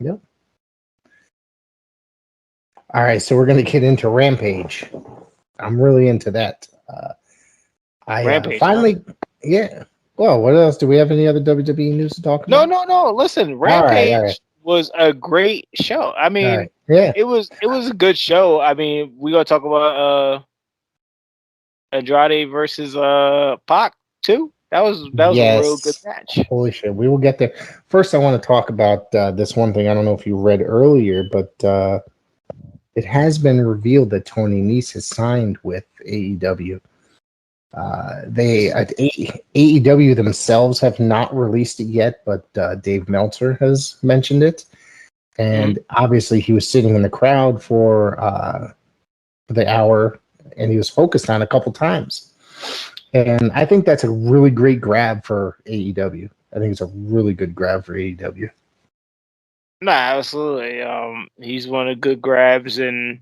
Yep. All right, so we're gonna get into Rampage. I'm really into that. Rampage, finally, yeah. Well, what else? Do we have any other WWE news to talk about? No. Listen, Rampage was a great show. I mean, it was a good show. I mean, we're gonna talk about Andrade versus Pac too. That was a real good match. Holy shit. We will get there. First, I want to talk about this one thing. I don't know if you read earlier, but it has been revealed that Tony Nese has signed with AEW. AEW themselves have not released it yet, but Dave Meltzer has mentioned it. And obviously, he was sitting in the crowd for the hour, and he was focused on a couple times. And I think that's a really great grab for AEW. I think it's a really good grab for AEW. Nah, absolutely. He's one of the good grabs, and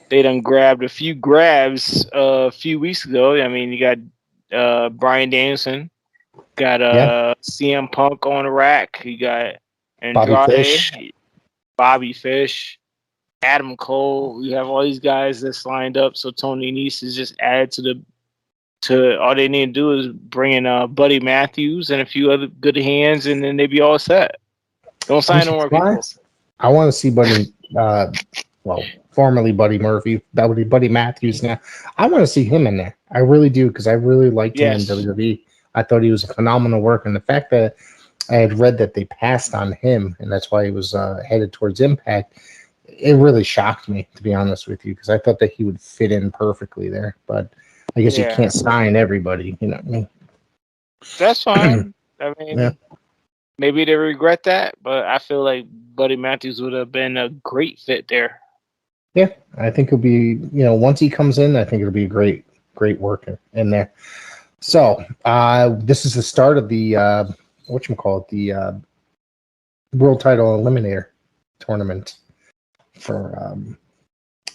they done grabbed a few grabs a few weeks ago. I mean, you got Bryan Danielson, got CM Punk on the rack, you got Andrade, Bobby Fish, Adam Cole. You have all these guys that's lined up. So Tony Nese is just added to all they need to do is bring in Buddy Matthews and a few other good hands, and then they be all set. Don't sign no more people. I want to see Buddy, formerly Buddy Murphy, Buddy Matthews now. I want to see him in there. I really do, because I really liked him in WWE. I thought he was a phenomenal worker. And the fact that I had read that they passed on him, and that's why he was headed towards Impact, it really shocked me, to be honest with you, because I thought that he would fit in perfectly there. But I guess you can't sign everybody, you know what I mean? That's fine. I mean, maybe they regret that, but I feel like Buddy Matthews would have been a great fit there. Yeah, I think it'll be, once he comes in, I think it'll be a great worker in there. So, this is the start of the, the World Title Eliminator tournament for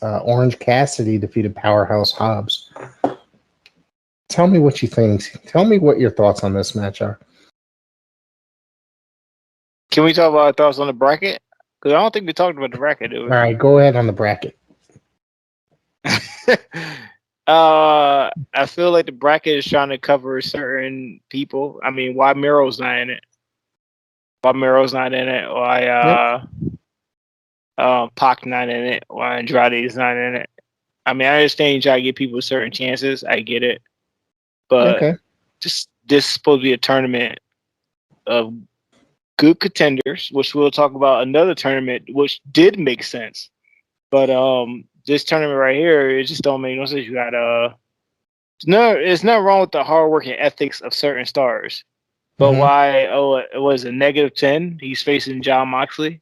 Orange Cassidy defeated Powerhouse Hobbs. Tell me what you think. Tell me what your thoughts on this match are. Can we talk about our thoughts on the bracket? Because I don't think we talked about the bracket. All right, go ahead on the bracket. I feel like the bracket is trying to cover certain people. I mean, why Miro's not in it? Why Pac not in it? Why Andrade's not in it? I mean, I understand you try to give people certain chances. I get it. But just this is supposed to be a tournament of good contenders, which we'll talk about another tournament, which did make sense. But this tournament right here, it just don't make no sense. You got there's nothing wrong with the hard work and ethics of certain stars. But why? Oh, it was a -10. He's facing Jon Moxley.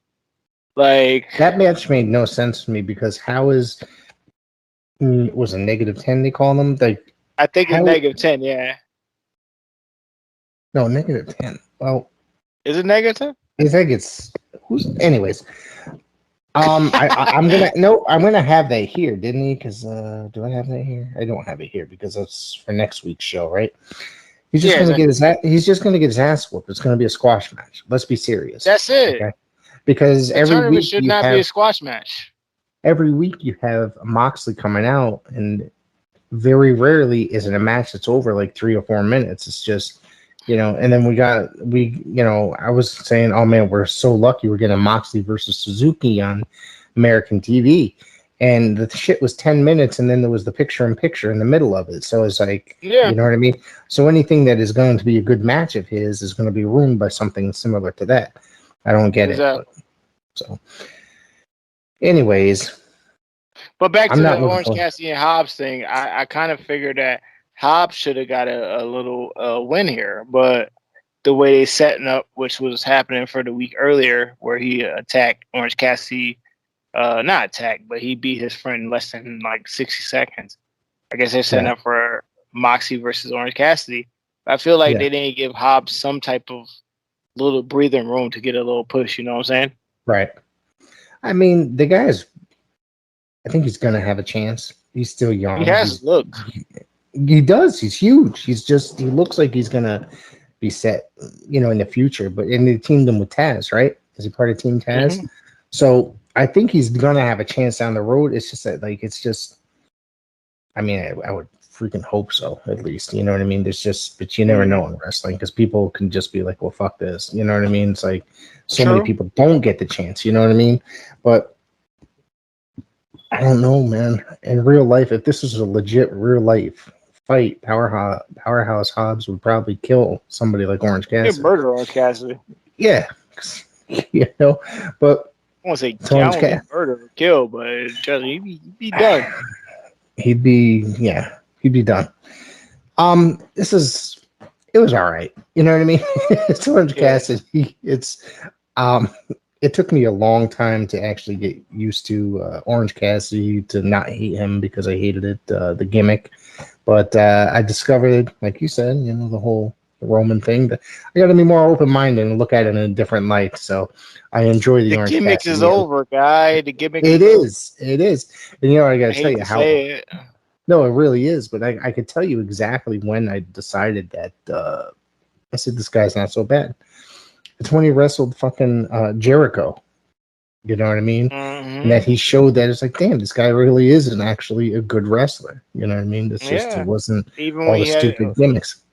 Like, that match made no sense to me, because how is was a -10 they call them? Like, I think it's -10. Yeah. No, -10. Well, is it -10? I think it's anyways. I'm gonna have that here, didn't he? Because do I have that here? I don't have it here because that's for next week's show, right? He's just gonna get his ass whooped. It's gonna be a squash match. Let's be serious. That's it. Okay? Because every week should not be a squash match. Every week you have Moxley coming out, and very rarely is it a match that's over like 3 or 4 minutes. It's just, and then I was saying, oh man, we're so lucky we're getting Moxley versus Suzuki on American TV. And the shit was 10 minutes, and then there was the picture-in-picture in the middle of it. So it's like, you know what I mean? So anything that is going to be a good match of his is going to be ruined by something similar to that. I don't get it. So, anyways. But back to the Orange Cassidy and Hobbs thing, I kind of figured that Hobbs should have got a little win here. But the way they setting up, which was happening for the week earlier, where he attacked Orange Cassidy, not attacked, but he beat his friend in less than like 60 seconds. I guess they're setting up for Moxie versus Orange Cassidy. I feel like they didn't give Hobbs some type of little breathing room to get a little push, you know what I'm saying? Right. I mean, the guy I think he's going to have a chance. He's still young. He has look. He does. He's huge. He looks like he's going to be set, in the future. But in the teamdom with Taz, right? Is he part of Team Taz? Mm-hmm. So I think he's going to have a chance down the road. It's just that, I mean, I would freaking hope so, at least. You know what I mean? But you never know in wrestling, because people can just be like, well, fuck this. You know what I mean? It's like so many people don't get the chance. You know what I mean? But I don't know, man. In real life, if this was a legit real life fight, Powerhouse Hobbs would probably kill somebody like Orange He Cassidy. murder Orange Cassidy. Yeah, you know, but I won't say Orange I won't say murder or kill, but just he'd be done. He'd be done. It was all right. You know what I mean? It's Orange Cassidy. It took me a long time to actually get used to Orange Cassidy, to not hate him because I hated it, the gimmick. But I discovered, like you said, you know, the whole Roman thing. That I got to be more open-minded and look at it in a different light. So I enjoy the Orange gimmick Cassidy. is over, guy. The gimmick. It is. And you know, I got to tell you how. Say it. No, it really is. But I could tell you exactly when I decided that. I said this guy's not so bad. It's when he wrestled fucking Jericho. You know what I mean? Mm-hmm. And that he showed that it's like, damn, this guy really isn't actually a good wrestler. You know what I mean? It's just it wasn't even all the stupid gimmicks.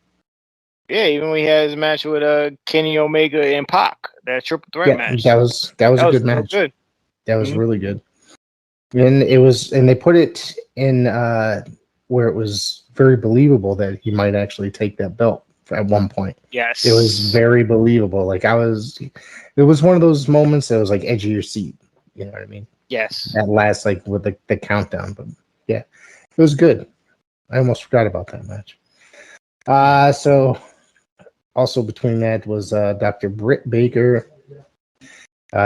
Yeah, even when he had his match with Kenny Omega and Pac, that triple threat match. That was a good match. Good. That was really good. And they put it in where it was very believable that he might actually take that belt at one point. Yes. It was very believable. Like it was one of those moments that was like edge of your seat. You know what I mean? Yes. That last, like, with the countdown. But yeah, it was good. I almost forgot about that match. So also between that was Dr. Britt Baker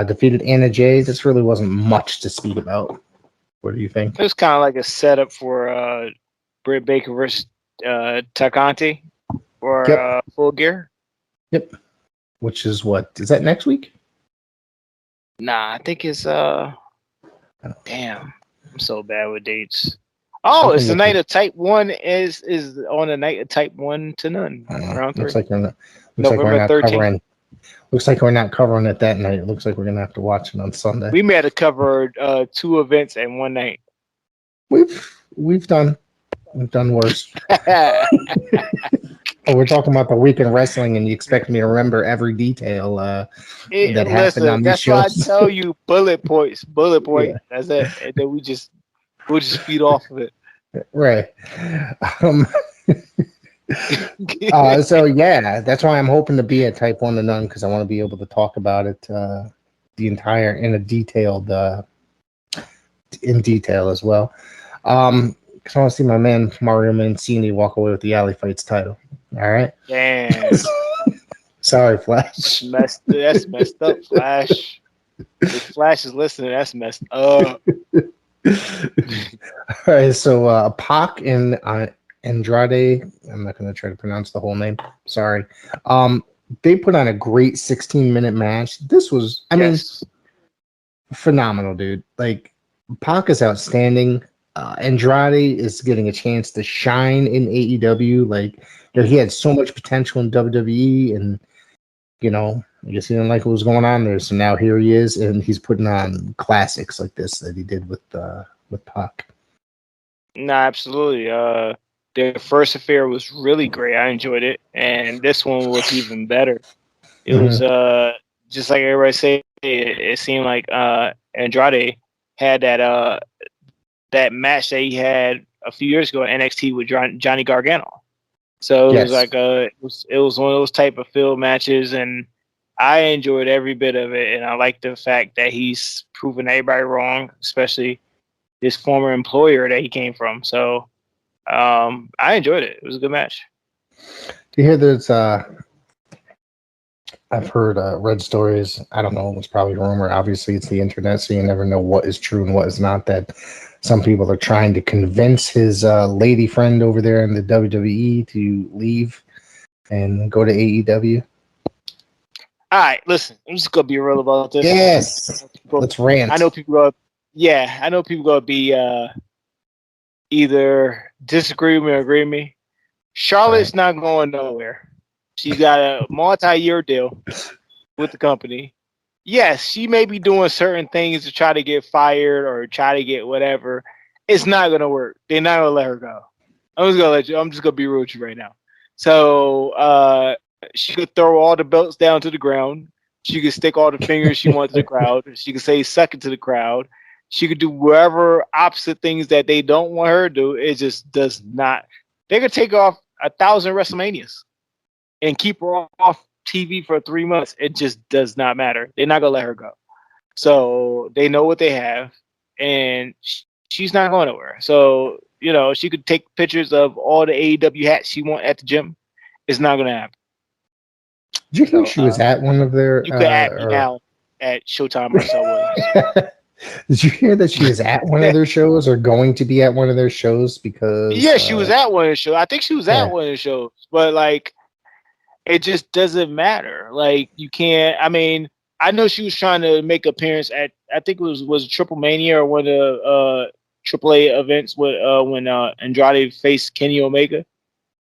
defeated Anna Jay. This really wasn't much to speak about. What do you think? It was kind of like a setup for Britt Baker versus Takanti for Full Gear. Yep. Which is what? Is that next week? Nah, I think it's damn. I'm so bad with dates. Oh, it's the night of Type 1 is on the night of Type 1 to none. Round 3. Looks like we're not 13th. covering. Looks like we're not covering it that night. It looks like we're gonna have to watch it on Sunday. We may have to cover 2 events in one night. We've done worse. Oh, we're talking about the week in wrestling, and you expect me to remember every detail that happened on these shows. That's why I tell you bullet points. Yeah. That's it. And then we'll just feed off of it. Right. So yeah, that's why I'm hoping to be at Type 1 to none, because I want to be able to talk about it the entire in detail as well. Because I want to see my man Mario Mancini walk away with the Alley Fights title. All right. Damn. Sorry, Flash. That's messed up, Flash. If Flash is listening, that's messed up. All right. So Pac and Andrade. I'm not going to try to pronounce the whole name. Sorry. They put on a great 16-minute match. This was, I mean, phenomenal, dude. Like, Pac is outstanding. Andrade is getting a chance to shine in AEW. Like, you know, he had so much potential in WWE, and you know, I guess he didn't like what was going on there. So now here he is, and he's putting on classics like this that he did with Pac. No, absolutely. Their first affair was really great. I enjoyed it, and this one was even better. It was just like everybody said. It seemed like Andrade had that match that he had a few years ago at NXT with Johnny Gargano. So it was like it was one of those type of field matches, and I enjoyed every bit of it. And I like the fact that he's proven everybody wrong, especially his former employer that he came from. So I enjoyed it. It was a good match. Do you hear there's I've heard read stories. I don't know. It's probably a rumor. Obviously, it's the internet, so you never know what is true and what is not. That some people are trying to convince his lady friend over there in the WWE to leave and go to AEW. All right, listen. I'm just gonna be real about this. Yes, let's rant. I know people gonna be either disagree with me or agree with me. Charlotte's not going nowhere. She's got a multi-year deal with the company. Yes, she may be doing certain things to try to get fired or try to get whatever. It's not gonna work. They're not gonna let her go. I'm just gonna be real with you right now. So she could throw all the belts down to the ground. She could stick all the fingers she wants to the crowd. She could say suck it to the crowd. She could do whatever opposite things that they don't want her to do. It just does not. They could take off 1,000 WrestleManias and keep her off TV for 3 months. It just does not matter. They're not gonna let her go. So they know what they have, and she's not going nowhere. So she could take pictures of all the AEW hats she want at the gym. It's not gonna happen. Did you hear she was at one of their? You could add me now at Showtime Marcel Williams. Did you hear that she was at one of their shows or going to be at one of their shows? Because she was at one of the shows. I think she was at one of the shows, but like, it just doesn't matter. Like, you can't. I mean, I know she was trying to make appearance at. I think it was Triple Mania or one of the AAA events with when Andrade faced Kenny Omega,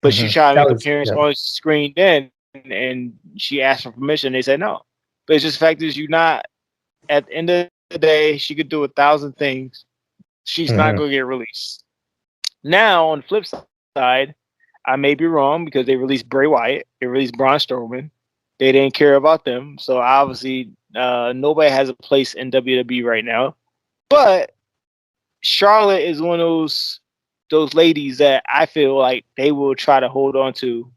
but she tried to make appearance on screen then, and she asked for permission. They said no. But it's just the fact is, you're not at the end of the day, she could do 1,000 things. She's not going to get released. Now, on the flip side, I may be wrong because they released Bray Wyatt, they released Braun Strowman. They didn't care about them, so obviously nobody has a place in WWE right now. But Charlotte is one of those ladies that I feel like they will try to hold on to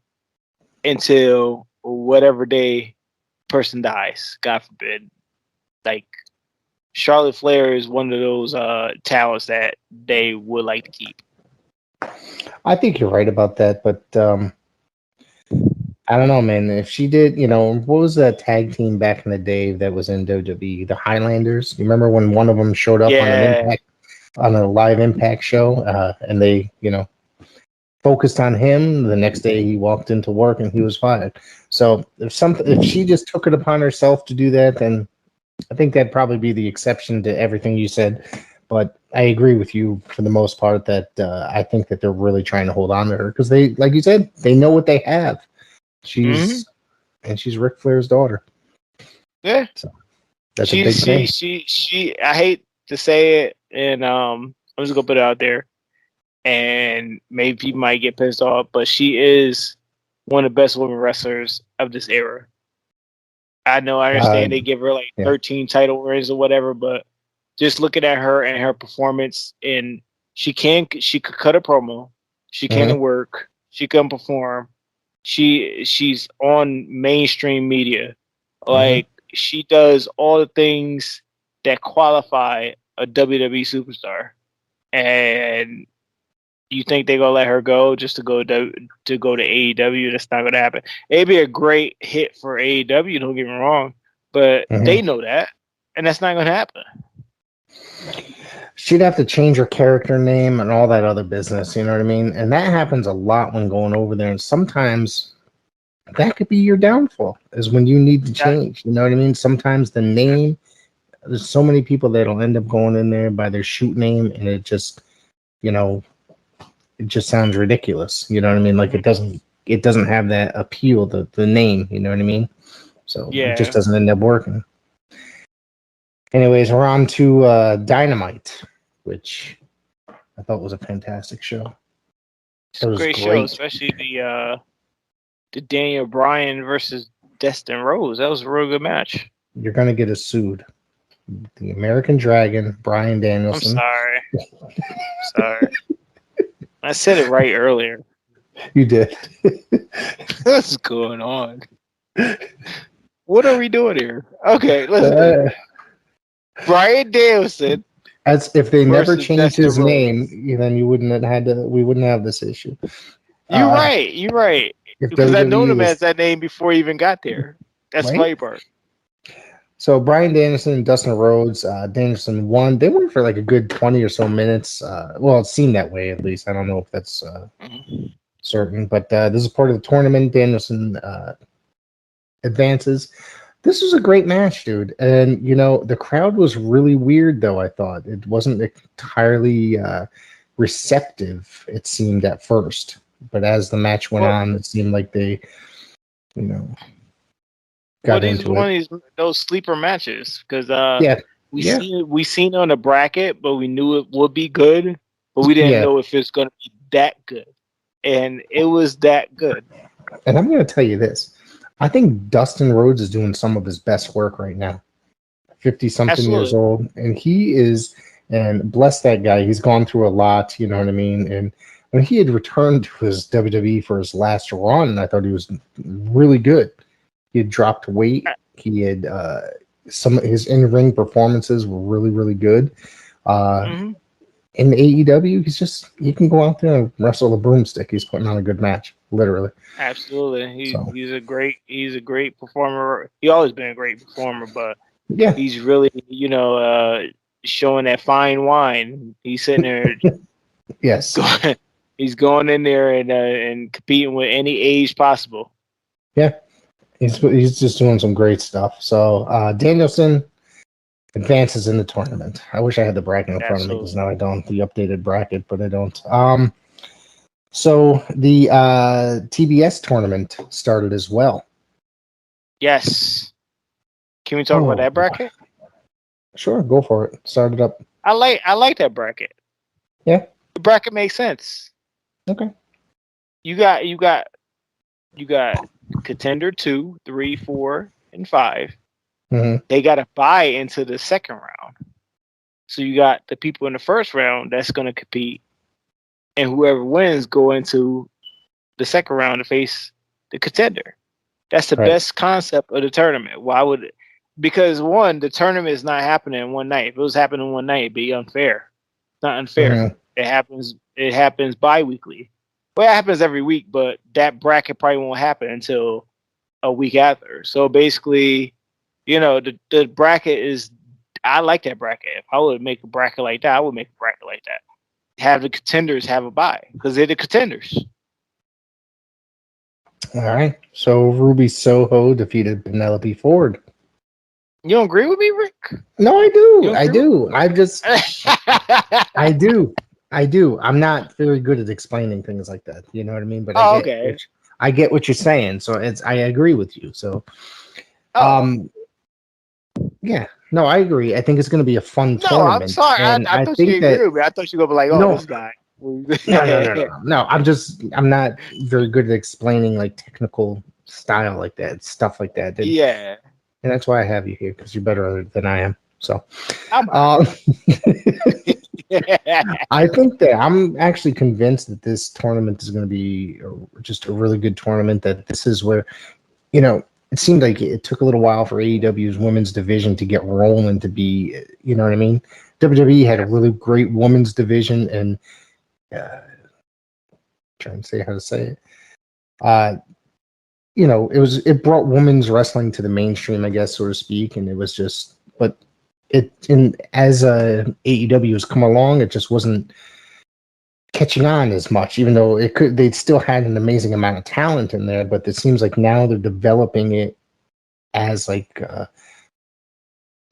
until whatever day person dies. God forbid. Like, Charlotte Flair is one of those talents that they would like to keep. I think you're right about that, but I don't know, man. If she did, what was that tag team back in the day that was in WWE? The Highlanders. You remember when one of them showed up on a live Impact show, and they, focused on him. The next day, he walked into work and he was fired. So if she just took it upon herself to do that, then I think that'd probably be the exception to everything you said. But I agree with you for the most part that I think that they're really trying to hold on to her because they, like you said, they know what they have. She's Ric Flair's daughter. Yeah, so that's a big thing. She. I hate to say it, and I'm just gonna put it out there, and maybe people might get pissed off, but she is one of the best women wrestlers of this era. I know, I understand they give her like 13 title wins or whatever, but just looking at her and her performance, and she could cut a promo, she can work, she can perform. She's on mainstream media. Like, she does all the things that qualify a WWE superstar. And you think they're gonna let her go just to go to AEW? That's not gonna happen. It'd be a great hit for AEW, don't get me wrong, but they know that, and that's not gonna happen. She'd have to change her character name and all that other business, you know what I mean? And that happens a lot when going over there. And sometimes that could be your downfall, is when you need to change. You know what I mean? Sometimes the name, there's so many people that'll end up going in there by their shoot name, and it just, it just sounds ridiculous. You know what I mean? Like, it doesn't have that appeal, the name, you know what I mean? So it just doesn't end up working. Anyways, we're on to Dynamite, which I thought was a fantastic show. It was a great show, especially the Daniel Bryan versus Dustin Rhodes. That was a real good match. You're gonna get us sued. The American Dragon, Bryan Danielson. I'm sorry. I said it right earlier. You did. What's going on? What are we doing here? Okay, let's Bryan Danielson. As if they never changed his name, then we wouldn't have this issue. You're right. Because I've known him as that name before he even got there. That's my part. So Bryan Danielson and Dustin Rhodes, Danielson won. They went for like a good 20 or so minutes. Well, it seemed that way at least. I don't know if that's certain, but this is part of the tournament. Danielson advances. This was a great match, dude. And, the crowd was really weird, though, I thought. It wasn't entirely receptive, it seemed at first. But as the match went on, it seemed like they, got into it. One of those sleeper matches. Because we seen it on the bracket, but we knew it would be good. But we didn't know if it's going to be that good. And it was that good. And I'm going to tell you this. I think Dustin Rhodes is doing some of his best work right now. 50-something years old. And he is, and bless that guy, he's gone through a lot, you know what I mean? And when he had returned to his WWE for his last run, I thought he was really good. He had dropped weight. He had some of his in-ring performances were really, really good. In AEW, he can go out there and wrestle a broomstick. He's putting on a good match, literally. Absolutely. He's a great performer. He always been a great performer, but yeah, he's really, showing that fine wine. He's sitting there. Yes. He's going in there and competing with any age possible. Yeah. He's just doing some great stuff. So Danielson advances in the tournament. I wish I had the bracket in front of me because now I don't. The updated bracket, but I don't. So the TBS tournament started as well. Yes. Can we talk about that bracket? Sure, go for it. Start it up. I like that bracket. Yeah. The bracket makes sense. Okay. You got contender 2, 3, 4, and 5. Mm-hmm. They got to buy into the second round. So you got the people in the first round that's going to compete, and whoever wins go into the second round to face the contender. That's the best concept of the tournament. Why would it? Because one, the tournament is not happening in one night. If it was happening one night, it'd be unfair. It's not unfair. Mm-hmm. It happens bi-weekly. Well, it happens every week, but that bracket probably won't happen until a week after. So basically, the bracket is. I like that bracket. If I would make a bracket like that, I would make a bracket like that. Have the contenders have a bye because they're the contenders. All right. So Ruby Soho defeated Penelope Ford. You don't agree with me, Rick? No, I do. I do. I do. I'm not very good at explaining things like that. You know what I mean? But I get what you're saying. So I agree with you. So, yeah. No, I agree. I think it's going to be a fun tournament. I'm sorry. I thought you agreed with me. I thought you were going to be like, this guy. No. I'm not very good at explaining like technical style like that, stuff like that. And that's why I have you here, because you're better than I am. So I think that I'm actually convinced that this tournament is going to be just a really good tournament, that this is where, it seemed like it took a little while for AEW's women's division to get rolling, to be, you know what I mean? WWE had a really great women's division, and trying to say how to say it. It brought women's wrestling to the mainstream, I guess, so to speak, and it was just, but as AEW has come along, it just wasn't catching on as much, even though they still had an amazing amount of talent in there, but it seems like now they're developing it as like a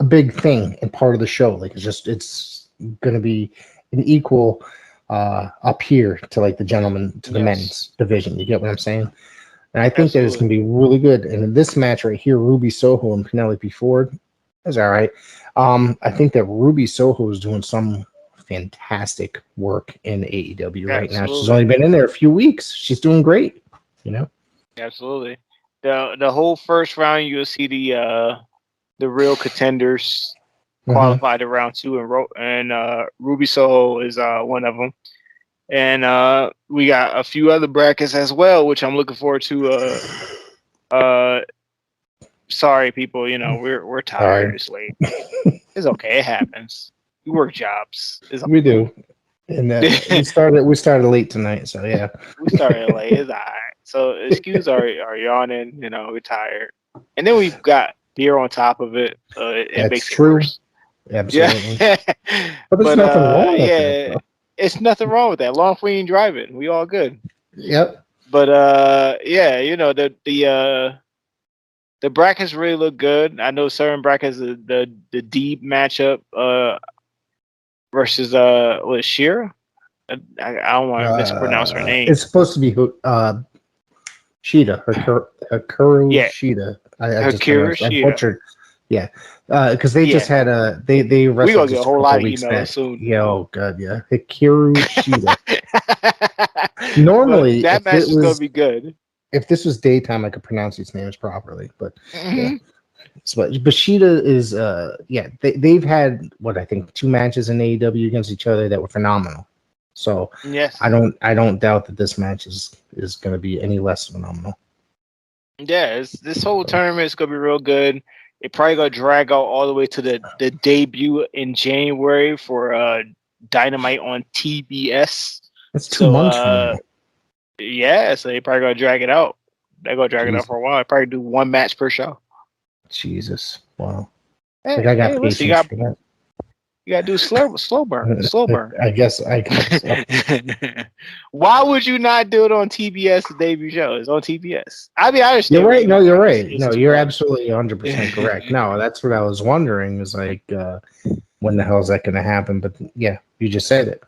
big thing and part of the show. Like it's going to be an equal up here to like the gentlemen, to the men's division. You get what I'm saying? And I think that it's going to be really good. And in this match right here, Ruby Soho and Penelope Ford is all right. I think that Ruby Soho is doing some fantastic work in AEW right now. She's only been in there a few weeks. She's doing great. Absolutely. The whole first round, you'll see the real contenders qualified to round 2, and Ruby Soho is one of them. And we got a few other brackets as well, which I'm looking forward to. Sorry, people. We're tired. It's late. It's okay. It happens. We work jobs. We do. And we started late tonight, so yeah. We started late. It's all right. So excuse our yawning. We're tired, and then we've got beer on top of it. It makes it worse. Absolutely. Yeah. But there's nothing wrong with that, though. It's nothing wrong with that. Long as we ain't driving, we all good. Yep. But the brackets really look good. I know certain brackets, the deep matchup versus Shira. I don't want to mispronounce her name. It's supposed to be Shida. Hikaru Shida. Hikaru Shida. I butchered. Yeah, because they just had they wrestled. We gonna get a whole lot of emails soon. Yeah, oh god, yeah. Hikaru Shida. Normally, that match is gonna be good. If this was daytime, I could pronounce these names properly. But but Shida is they've had I think 2 matches in AEW against each other that were phenomenal. So Yes. I don't doubt that this match is going to be any less phenomenal. Yeah, this whole tournament is gonna be real good. It probably gonna drag out all the way to the debut in January for Dynamite on TBS. That's 2 So months from now. yeah, so they probably gonna drag it out. They're gonna drag it out Jesus. for a while. Probably do one match per show. Jesus. Wow. Hey, Like I got listen, patience for that. you gotta do slow burn. I guess so. Why would you not do it on TBS? The debut show is on TBS. I mean, I understand. You're right. No, you're right. It's No, too you're much. absolutely 100% correct. No, that's what I was wondering. Is like, when the hell is that going to happen? But yeah, you just said it.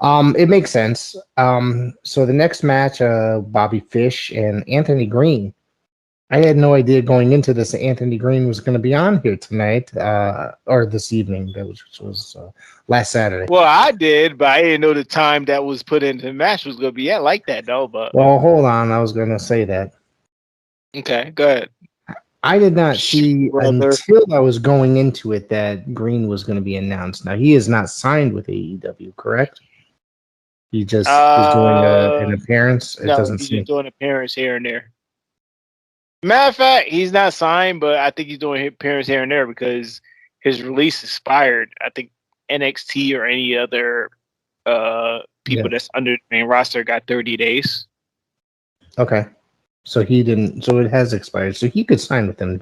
It makes sense. So the next match, Bobby Fish and Anthony Green. I had no idea going into this that Anthony Green was going to be on here tonight, or this evening. That was last Saturday. Well, I did, but I didn't know the time that was put into the match was gonna be at like that though. But Well, hold on. I was going to say that. okay, go ahead. I did not see Brother. until I was going into it that Green was going to be announced. Now, he is not signed with AEW, correct? He just is doing an appearance. It No, doesn't he's seem. just doing appearance here and there. Matter of fact, he's not signed, but I think he's doing appearance here and there because his release expired. I think NXT or any other people that's under the main roster got 30 days. Okay. So he didn't. So it has expired. So he could sign with them,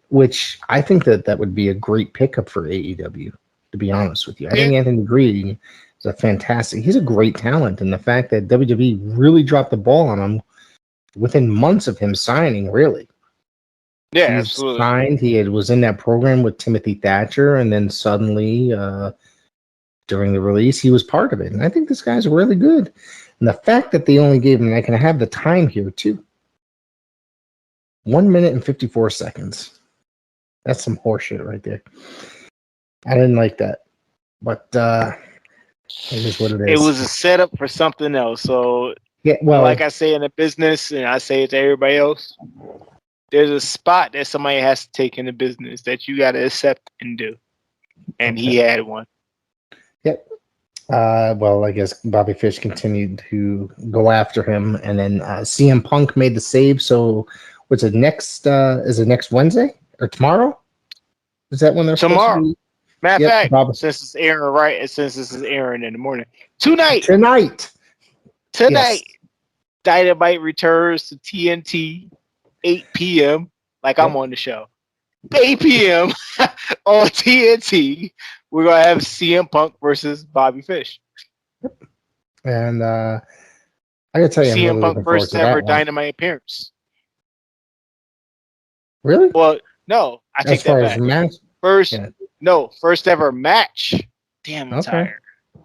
which I think that would be a great pickup for AEW, to be honest with you. I think Anthony Green is a fantastic. He's a great talent. And the fact that WWE really dropped the ball on him within months of him signing, really. Yeah, He's absolutely. signed. He was in that program with Timothy Thatcher, and then suddenly, during the release, he was part of it. And I think this guy's really good. And the fact that they only gave him, I can have the time here too. 1 minute and 54 seconds. That's some horseshit right there. I didn't like that, but it is what it is. It was a setup for something else. So yeah. Well, like I say in the business, and I say it to everybody else, there's a spot that somebody has to take in the business that you got to accept and do. And he had one. Yep. Well, I guess Bobby Fish continued to go after him, and then CM Punk made the save. So, what's it next? Is it next Wednesday or tomorrow? Is that when they're tomorrow? Supposed to be? Matter of fact, Bobby. since it's airing right, and since this is airing in the morning, tonight, Yes. Dynamite returns to TNT, 8 p.m. Like I'm on the show, 8 p.m. on TNT. We're gonna have CM Punk versus Bobby Fish. And I gotta tell you, CM I'm really Punk looking forward first to ever that one. Dynamite appearance. Really? Well, no, I take As far that as back. match, First ever match. Damn, I'm Okay. tired.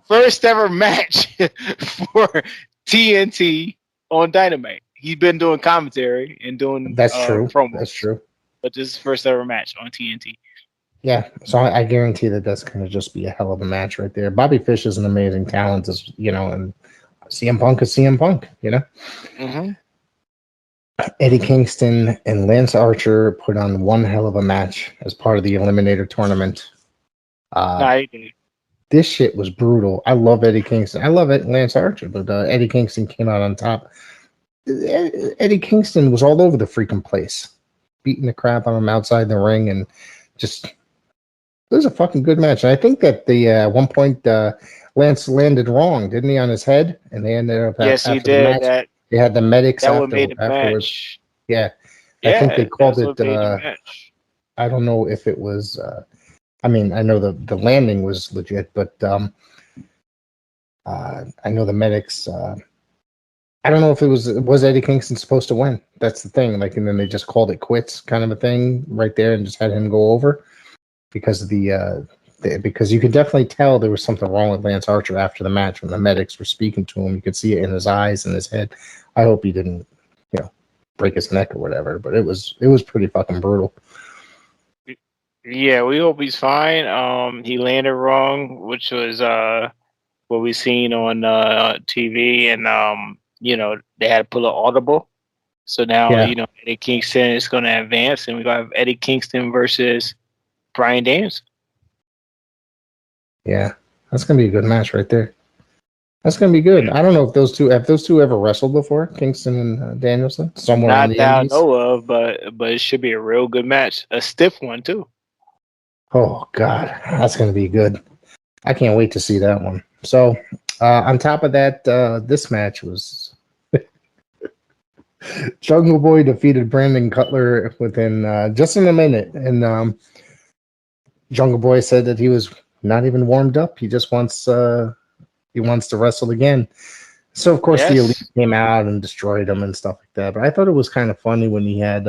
First ever match for TNT on Dynamite. He's been doing commentary and doing that's true. promos. That's true. But this is first ever match on TNT. Yeah, so I guarantee that's going to just be a hell of a match right there. Bobby Fish is an amazing talent, as you know, and CM Punk is CM Punk, you know. Mm-hmm. Eddie Kingston and Lance Archer put on one hell of a match as part of the Eliminator tournament. This shit was brutal. I love Eddie Kingston. I love Lance Archer, but Eddie Kingston came out on top. Eddie Kingston was all over the freaking place, beating the crap out of him outside the ring, and just it was a fucking good match. And I think that the at one point Lance landed wrong, didn't he, on his head? And they ended up yes, after he the did. match, they had the medics That would made a afterwards. match. Yeah, I think they called it. Match. I don't know if it was. I mean, I know the landing was legit, but I know the medics. I don't know if it was Eddie Kingston supposed to win. That's the thing. Like, and then they just called it quits, kind of a thing, right there, and just had him go over because of because you could definitely tell there was something wrong with Lance Archer after the match when the medics were speaking to him. You could see it in his eyes and his head. I hope he didn't, break his neck or whatever. But it was pretty fucking brutal. Yeah, we hope he's fine. He landed wrong, which was what we seen on TV, and they had to pull an audible. So now Eddie Kingston is going to advance, and we're going to have Eddie Kingston versus Bryan Danielson. Yeah, that's going to be a good match right there. That's gonna be good. I don't know if those two ever wrestled before, Kingston and Danielson, somewhere on Not the that I Indies. know of, but it should be a real good match. A stiff one too. Oh God, that's gonna be good. I can't wait to see that one. So, on top of that, this match was Jungle Boy defeated Brandon Cutler within just in a minute, and Jungle Boy said that he was not even warmed up. He just wants to wrestle again. So of course the Elite Yes. came out and destroyed him and stuff like that. But I thought it was kind of funny when he had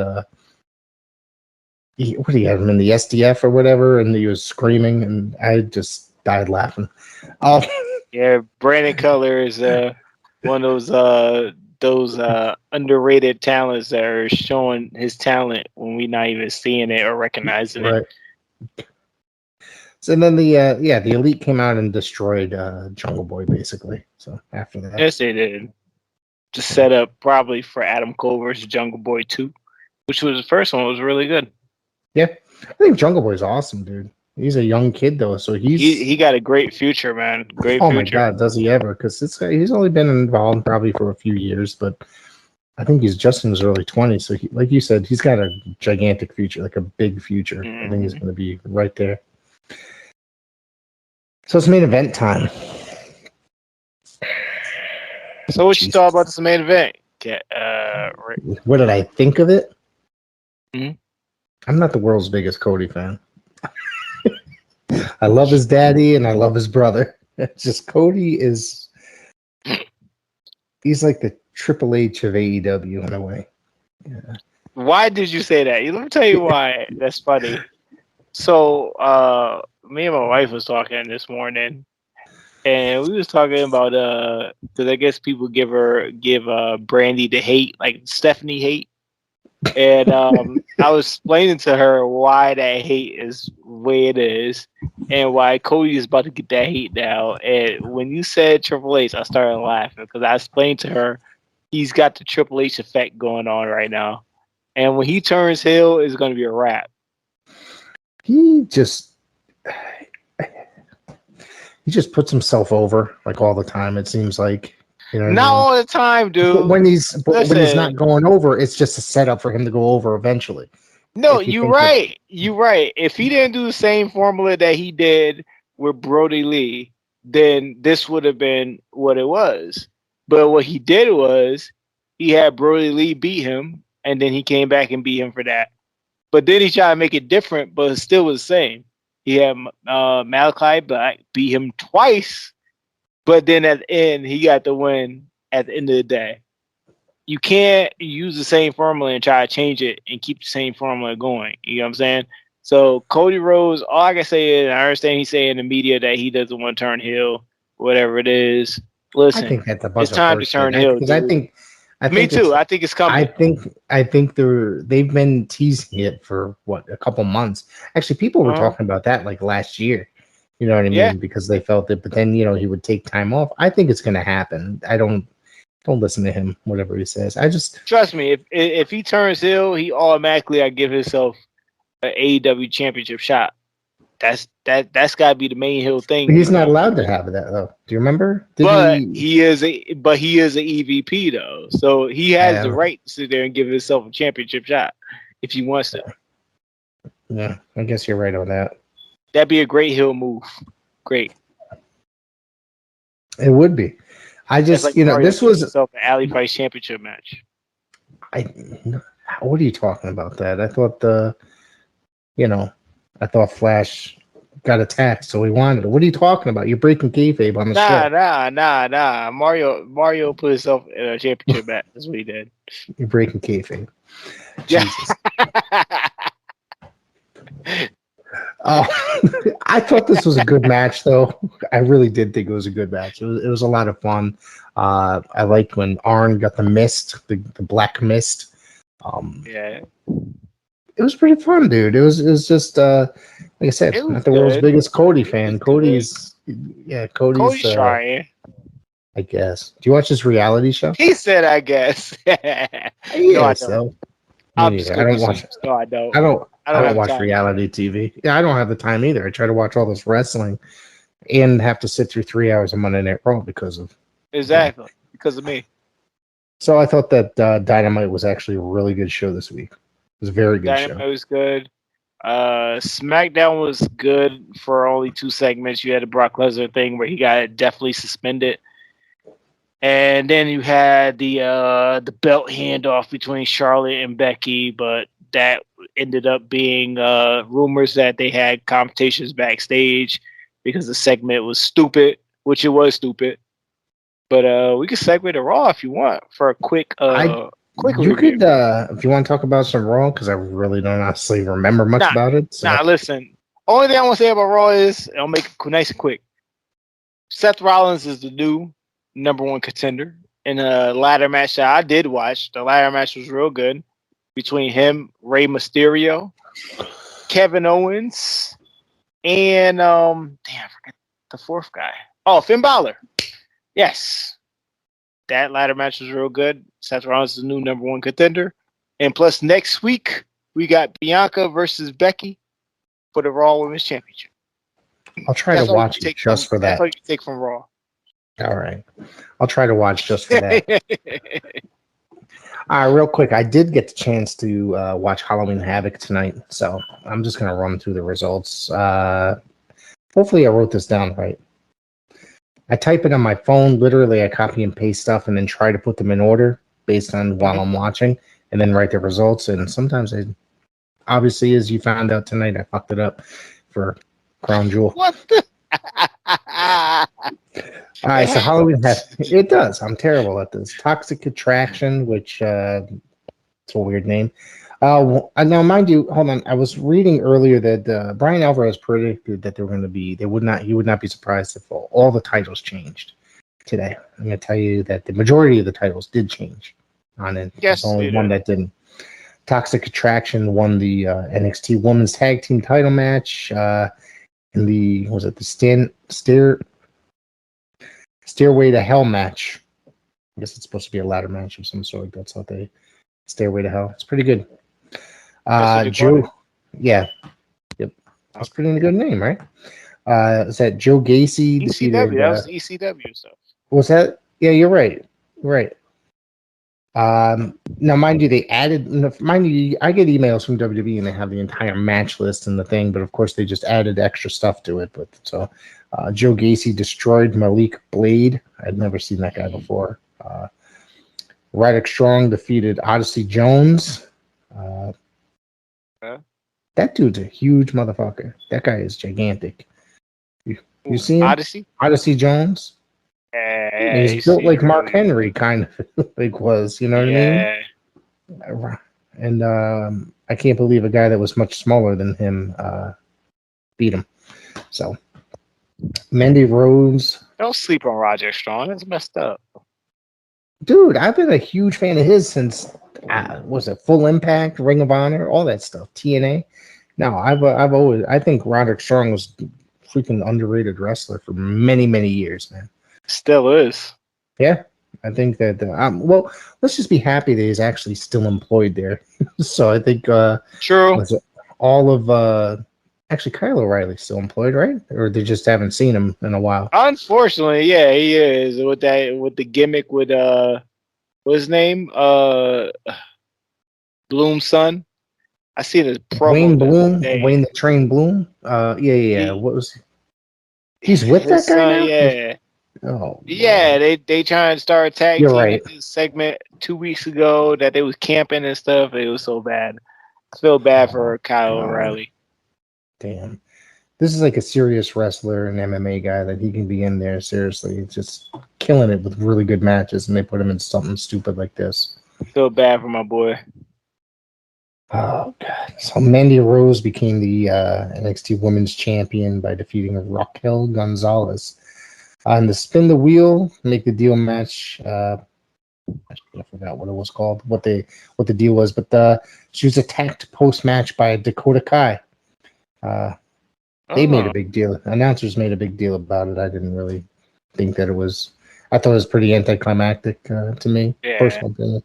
he had him in the SDF or whatever, and he was screaming, and I just died laughing. Oh, Yeah, Brandon Cutler is one of those underrated talents that are showing his talent when we're not even seeing it or recognizing it. right. So then the Elite came out and destroyed Jungle Boy basically. So after that, Yes, they did. To set up probably for Adam Cole versus Jungle Boy 2, which was the first one was really good. yeah, I think Jungle Boy's awesome, dude. He's a young kid though, so He got a great future, man. Great oh my future. God, does he ever? Because he's only been involved probably for a few years, but I think he's just in his early 20s. So, like you said, he's got a gigantic future, like a big future. I think he's going to be right there. So it's main event time. So what you thought about this main event? What did I think of it? Mhm. I'm not the world's biggest Cody fan. I love his daddy and I love his brother. It's just Cody he's like the Triple H of AEW in a way. Yeah. Why did you say that? Let me tell you why. That's funny. So me and my wife was talking this morning, and we was talking about because I guess people give Brandy the hate, like Stephanie hate. And I was explaining to her why that hate is the way it is, and why Cody is about to get that hate now. And when you said Triple H, I started laughing because I explained to her he's got the Triple H effect going on right now, and when he turns heel, it's going to be a wrap. He just puts himself over like all the time. It seems like, you know, Not all the time, dude. But when he's not going over, it's just a setup for him to go over eventually. No, you're right. You're right. If he didn't do the same formula that he did with Brody Lee, then this would have been what it was. But what he did was he had Brody Lee beat him, and then he came back and beat him for that. But then he tried to make it different, but it still was the same. He had Malachi Black beat him twice, but then at the end, he got the win at the end of the day. You can't use the same formula and try to change it and keep the same formula going. You know what I'm saying? So Cody Rhodes, all I can say is I understand he's saying in the media that he doesn't want to turn heel, whatever it is. Listen, I think that's a bunch it's time to turn heel. I think Me too. I think it's coming. I think they've been teasing it for a couple months. Actually, people were talking about that like last year. You know what I mean? Yeah. Because they felt it, but then he would take time off. I think it's going to happen. I don't listen to him, whatever he says. I just trust me. If he turns heel, he automatically give himself an AEW championship shot. That's got to be the main heel thing. He's not allowed to have that though. Do you remember? He is an EVP though, so he has the right to sit there and give himself a championship shot if he wants to. Yeah, I guess you're right on that. That'd be a great heel move. Great. It would be. I just, like this was himself an Alley Price championship match. What are you talking about? That I thought I thought Flash got attacked, so he wanted it. What are you talking about? You're breaking kayfabe on the show. Nah. Mario put himself in a championship match. That's what he did. You're breaking kayfabe. Yeah. Jesus. I thought this was a good match, though. I really did think it was a good match. It was a lot of fun. I liked when Arn got the mist, the black mist. Yeah. It was pretty fun, dude. It was just like I said, not the world's biggest Cody fan. Cody's trying. I guess. Do you watch this reality show? He said, "I guess." No, I don't. I don't watch. No, I don't. I don't watch reality TV. Yeah, I don't have the time either. I try to watch all this wrestling. and have to sit through 3 hours of Monday Night Raw because of because of me. So I thought that Dynamite was actually a really good show this week. It was a very good show. Dynamite was good. SmackDown was good for only 2 segments. You had the Brock Lesnar thing where he got definitely suspended, and then you had the belt handoff between Charlotte and Becky, but that ended up being rumors that they had competitions backstage because the segment was stupid, which it was stupid. But we can segue to Raw if you want for a quick You review. could, if you want to talk about some Raw, because I really don't honestly remember much about it. So. Listen. Only thing I want to say about Raw is, I'll make it nice and quick. Seth Rollins is the new number 1 contender in a ladder match that I did watch. The ladder match was real good between him, Rey Mysterio, Kevin Owens, and I forget the 4th guy. Oh, Finn Balor. Yes. That ladder match was real good. Seth Rollins is the new number 1 contender. And plus next week, we got Bianca versus Becky for the Raw Women's Championship. I'll try to watch it just for that. That's all you can take from Raw. All right. I'll try to watch just for that. Real quick, I did get the chance to watch Halloween Havoc tonight, so I'm just going to run through the results. Hopefully I wrote this down right. I type it on my phone. Literally, I copy and paste stuff and then try to put them in order based on while I'm watching and then write the results. And sometimes obviously, as you found out tonight, I fucked it up for Crown Jewel. What the? All right, so Halloween it does. I'm terrible at this. Toxic Attraction, which it's a weird name. Now, mind you, hold on. I was reading earlier that Brian Alvarez predicted that he would not be surprised if all the titles changed today. I'm going to tell you that the majority of the titles did change on it. Yes, there's only one that didn't. Toxic Attraction won the NXT Women's Tag Team title match in the Stairway to Hell match. I guess it's supposed to be a ladder match of some sort. That's how they Stairway to Hell. It's pretty good. Joe, yeah, yep, that's pretty good name, right? Is that Joe Gacy defeated? That was ECW stuff. Was that? Yeah, you're right. Right. Now, mind you, they added. Mind you, I get emails from WWE and they have the entire match list and the thing, but of course they just added extra stuff to it. But so, Joe Gacy destroyed Malik Blade. I'd never seen that guy before. Roderick Strong defeated Odyssey Jones. That dude's a huge motherfucker. That guy is gigantic. You see him? Odyssey Jones? Yeah, he's built like Mark Henry, kind of like was. You know what I mean? And I can't believe a guy that was much smaller than him beat him. So, Mandy Rose. Don't sleep on Roger Strong. That's messed up. Dude, I've been a huge fan of his since was it Full Impact, Ring of Honor, all that stuff, TNA. No, I've always I think Roderick Strong was a freaking underrated wrestler for many years, man. Still is. Yeah, I think that. Well, let's just be happy that he's actually still employed there. So I think. True. Was it all of actually Kyle O'Reilly's still employed, right? Or they just haven't seen him in a while. Unfortunately, yeah, he is with the gimmick with what's his name? Bloom's son. I seen his promo. Wayne Bloom, Wayne the Train Bloom. Yeah. What was? He's with that guy son, now? Yeah. Oh. Yeah, they trying to start tag You're team right. this segment 2 weeks ago that they was camping and stuff. It was so bad. I feel bad for Kyle O'Reilly. Damn. This is like a serious wrestler and MMA guy that he can be in there. Seriously, he's just killing it with really good matches, and they put him in something stupid like this. I feel bad for my boy. Oh god! So Mandy Rose became the NXT Women's Champion by defeating Raquel Gonzalez on the Spin the Wheel, Make the Deal match. I forgot what it was called, what the deal was, but she was attacked post match by Dakota Kai. They made a big deal. Announcers made a big deal about it. I didn't really think that it was. I thought it was pretty anticlimactic to me, personal opinion.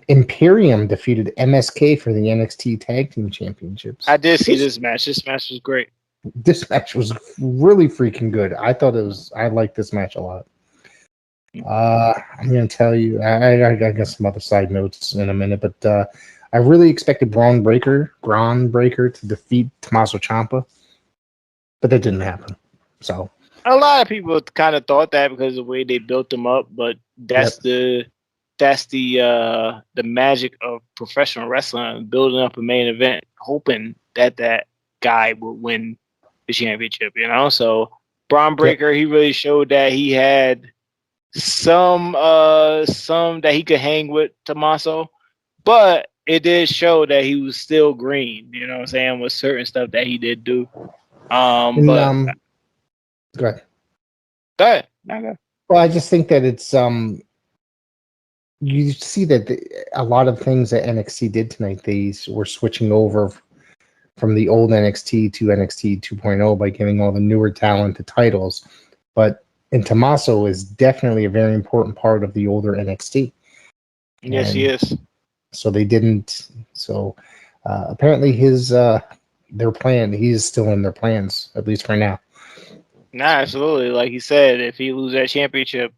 Imperium defeated MSK for the NXT Tag Team Championships. I did see this match. This match was great. this match was really freaking good. I liked this match a lot. I'm going to tell you, I got some other side notes in a minute, but I really expected Braun Breaker to defeat Tommaso Ciampa, but that didn't happen. So a lot of people kind of thought that because of the way they built him up, but that's the magic of professional wrestling, building up a main event, hoping that guy would win the championship, So Braun Breaker, he really showed that he had some that he could hang with Tommaso, but it did show that he was still green, with certain stuff that he did do. Go ahead. No, go ahead. Well, I just think that it's you see that a lot of things that NXT did tonight, they were switching over from the old NXT to NXT 2.0 by giving all the newer talent the titles. And Tommaso is definitely a very important part of the older NXT. Yes, he is. So they didn't. So apparently their plan, he's still in their plans, at least for now. Nah, absolutely. Like he said, if he loses that championship,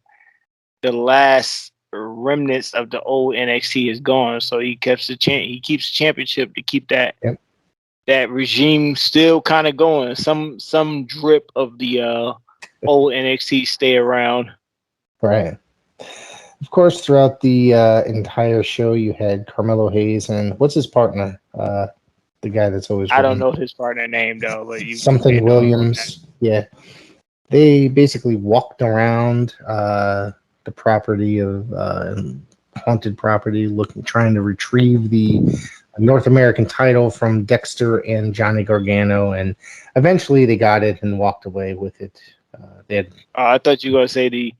the last remnants of the old NXT is gone. So he keeps the championship to keep that that regime still kind of going. Some drip of the old NXT stay around. Right. Of course, throughout the entire show, you had Carmelo Hayes and what's his partner? The guy that's always. I don't know his partner name though, but something Williams. Yeah, they basically walked around the property of haunted property, trying to retrieve the North American title from Dexter and Johnny Gargano, and eventually they got it and walked away with it. I thought you were gonna say the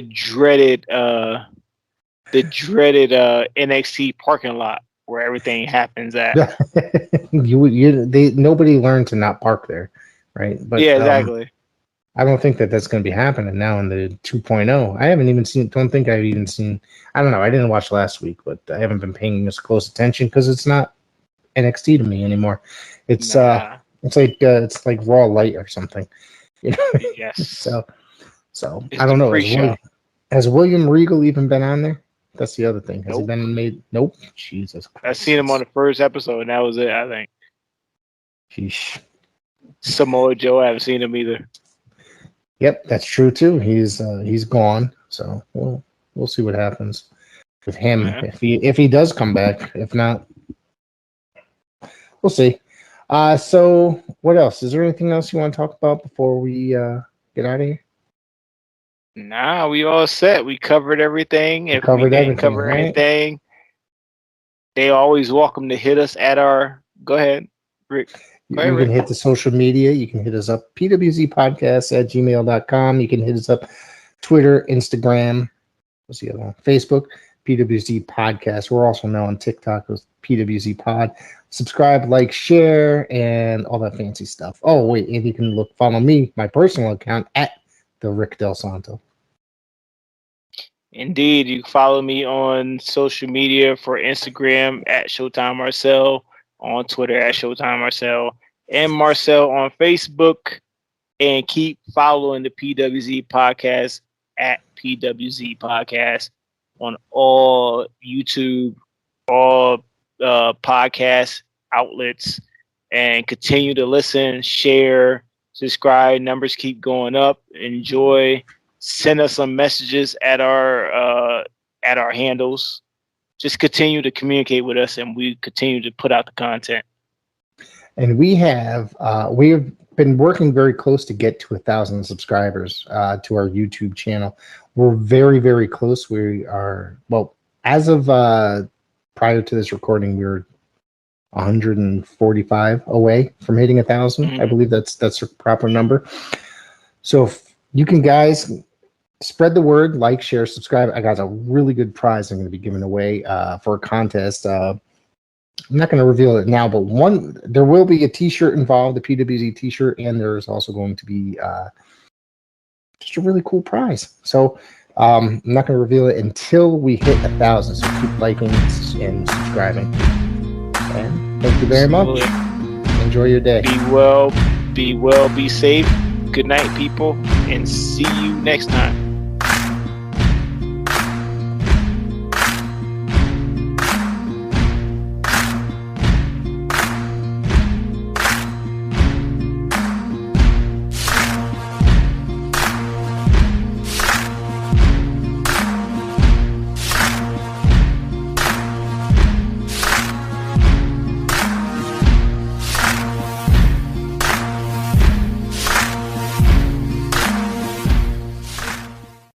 dreaded NXT parking lot where everything happens at. Nobody learned to not park there, right? But yeah, exactly. I don't think that's going to be happening now in the 2.0. I haven't even seen. Don't think I've even seen. I don't know. I didn't watch last week, but I haven't been paying as close attention because it's not NXT to me anymore. It's it's like Raw Light or something. Yes. So I don't know. Has William Regal even been on there? That's the other thing. Has he been made? Nope. Jesus Christ. I seen him on the first episode, and that was it. I think. Sheesh. Samoa Joe, I haven't seen him either. Yep, that's true too. He's gone. So we'll see what happens with him if he does come back. If not, we'll see. So what else? Is there anything else you want to talk about before we get out of here? Nah, we all set. We covered everything. If we didn't cover anything, they always welcome to hit us at our. Go ahead, Rick. You can hit the social media. You can hit us up, pwzpodcast@gmail.com. You can hit us up, Twitter, Instagram, what's the other one? Facebook, PWZ Podcast. We're also now on TikTok with PWZ Pod. Subscribe, like, share, and all that fancy stuff. Oh, wait, and you can follow me, my personal account, at the Rick Del Santo. Indeed, you can follow me on social media for Instagram at Showtime Marcel, on Twitter at Showtime Marcel, and Marcel on Facebook. And keep following the PWZ Podcast at PWZ Podcast on all YouTube, all podcast outlets, and continue to listen, share, subscribe. Numbers keep going up. Enjoy. Send us some messages at our handles. Just continue to communicate with us, and we continue to put out the content. And we have been working very close to get to 1,000 subscribers to our YouTube channel. We're very, very close. We are, well, as of prior to this recording, we were 145 away from hitting 1,000. Mm-hmm. I believe that's a proper number. So if you can, guys, spread the word, like, share, subscribe. I got a really good prize I'm going to be giving away for a contest. I'm not going to reveal it now, but there will be a T-shirt involved, the PWZ T-shirt, and there's also going to be just a really cool prize. So I'm not going to reveal it until we hit 1,000. So keep liking and subscribing. And thank you very much. Enjoy your day. Be well. Be well, be safe. Good night, people, and see you next time.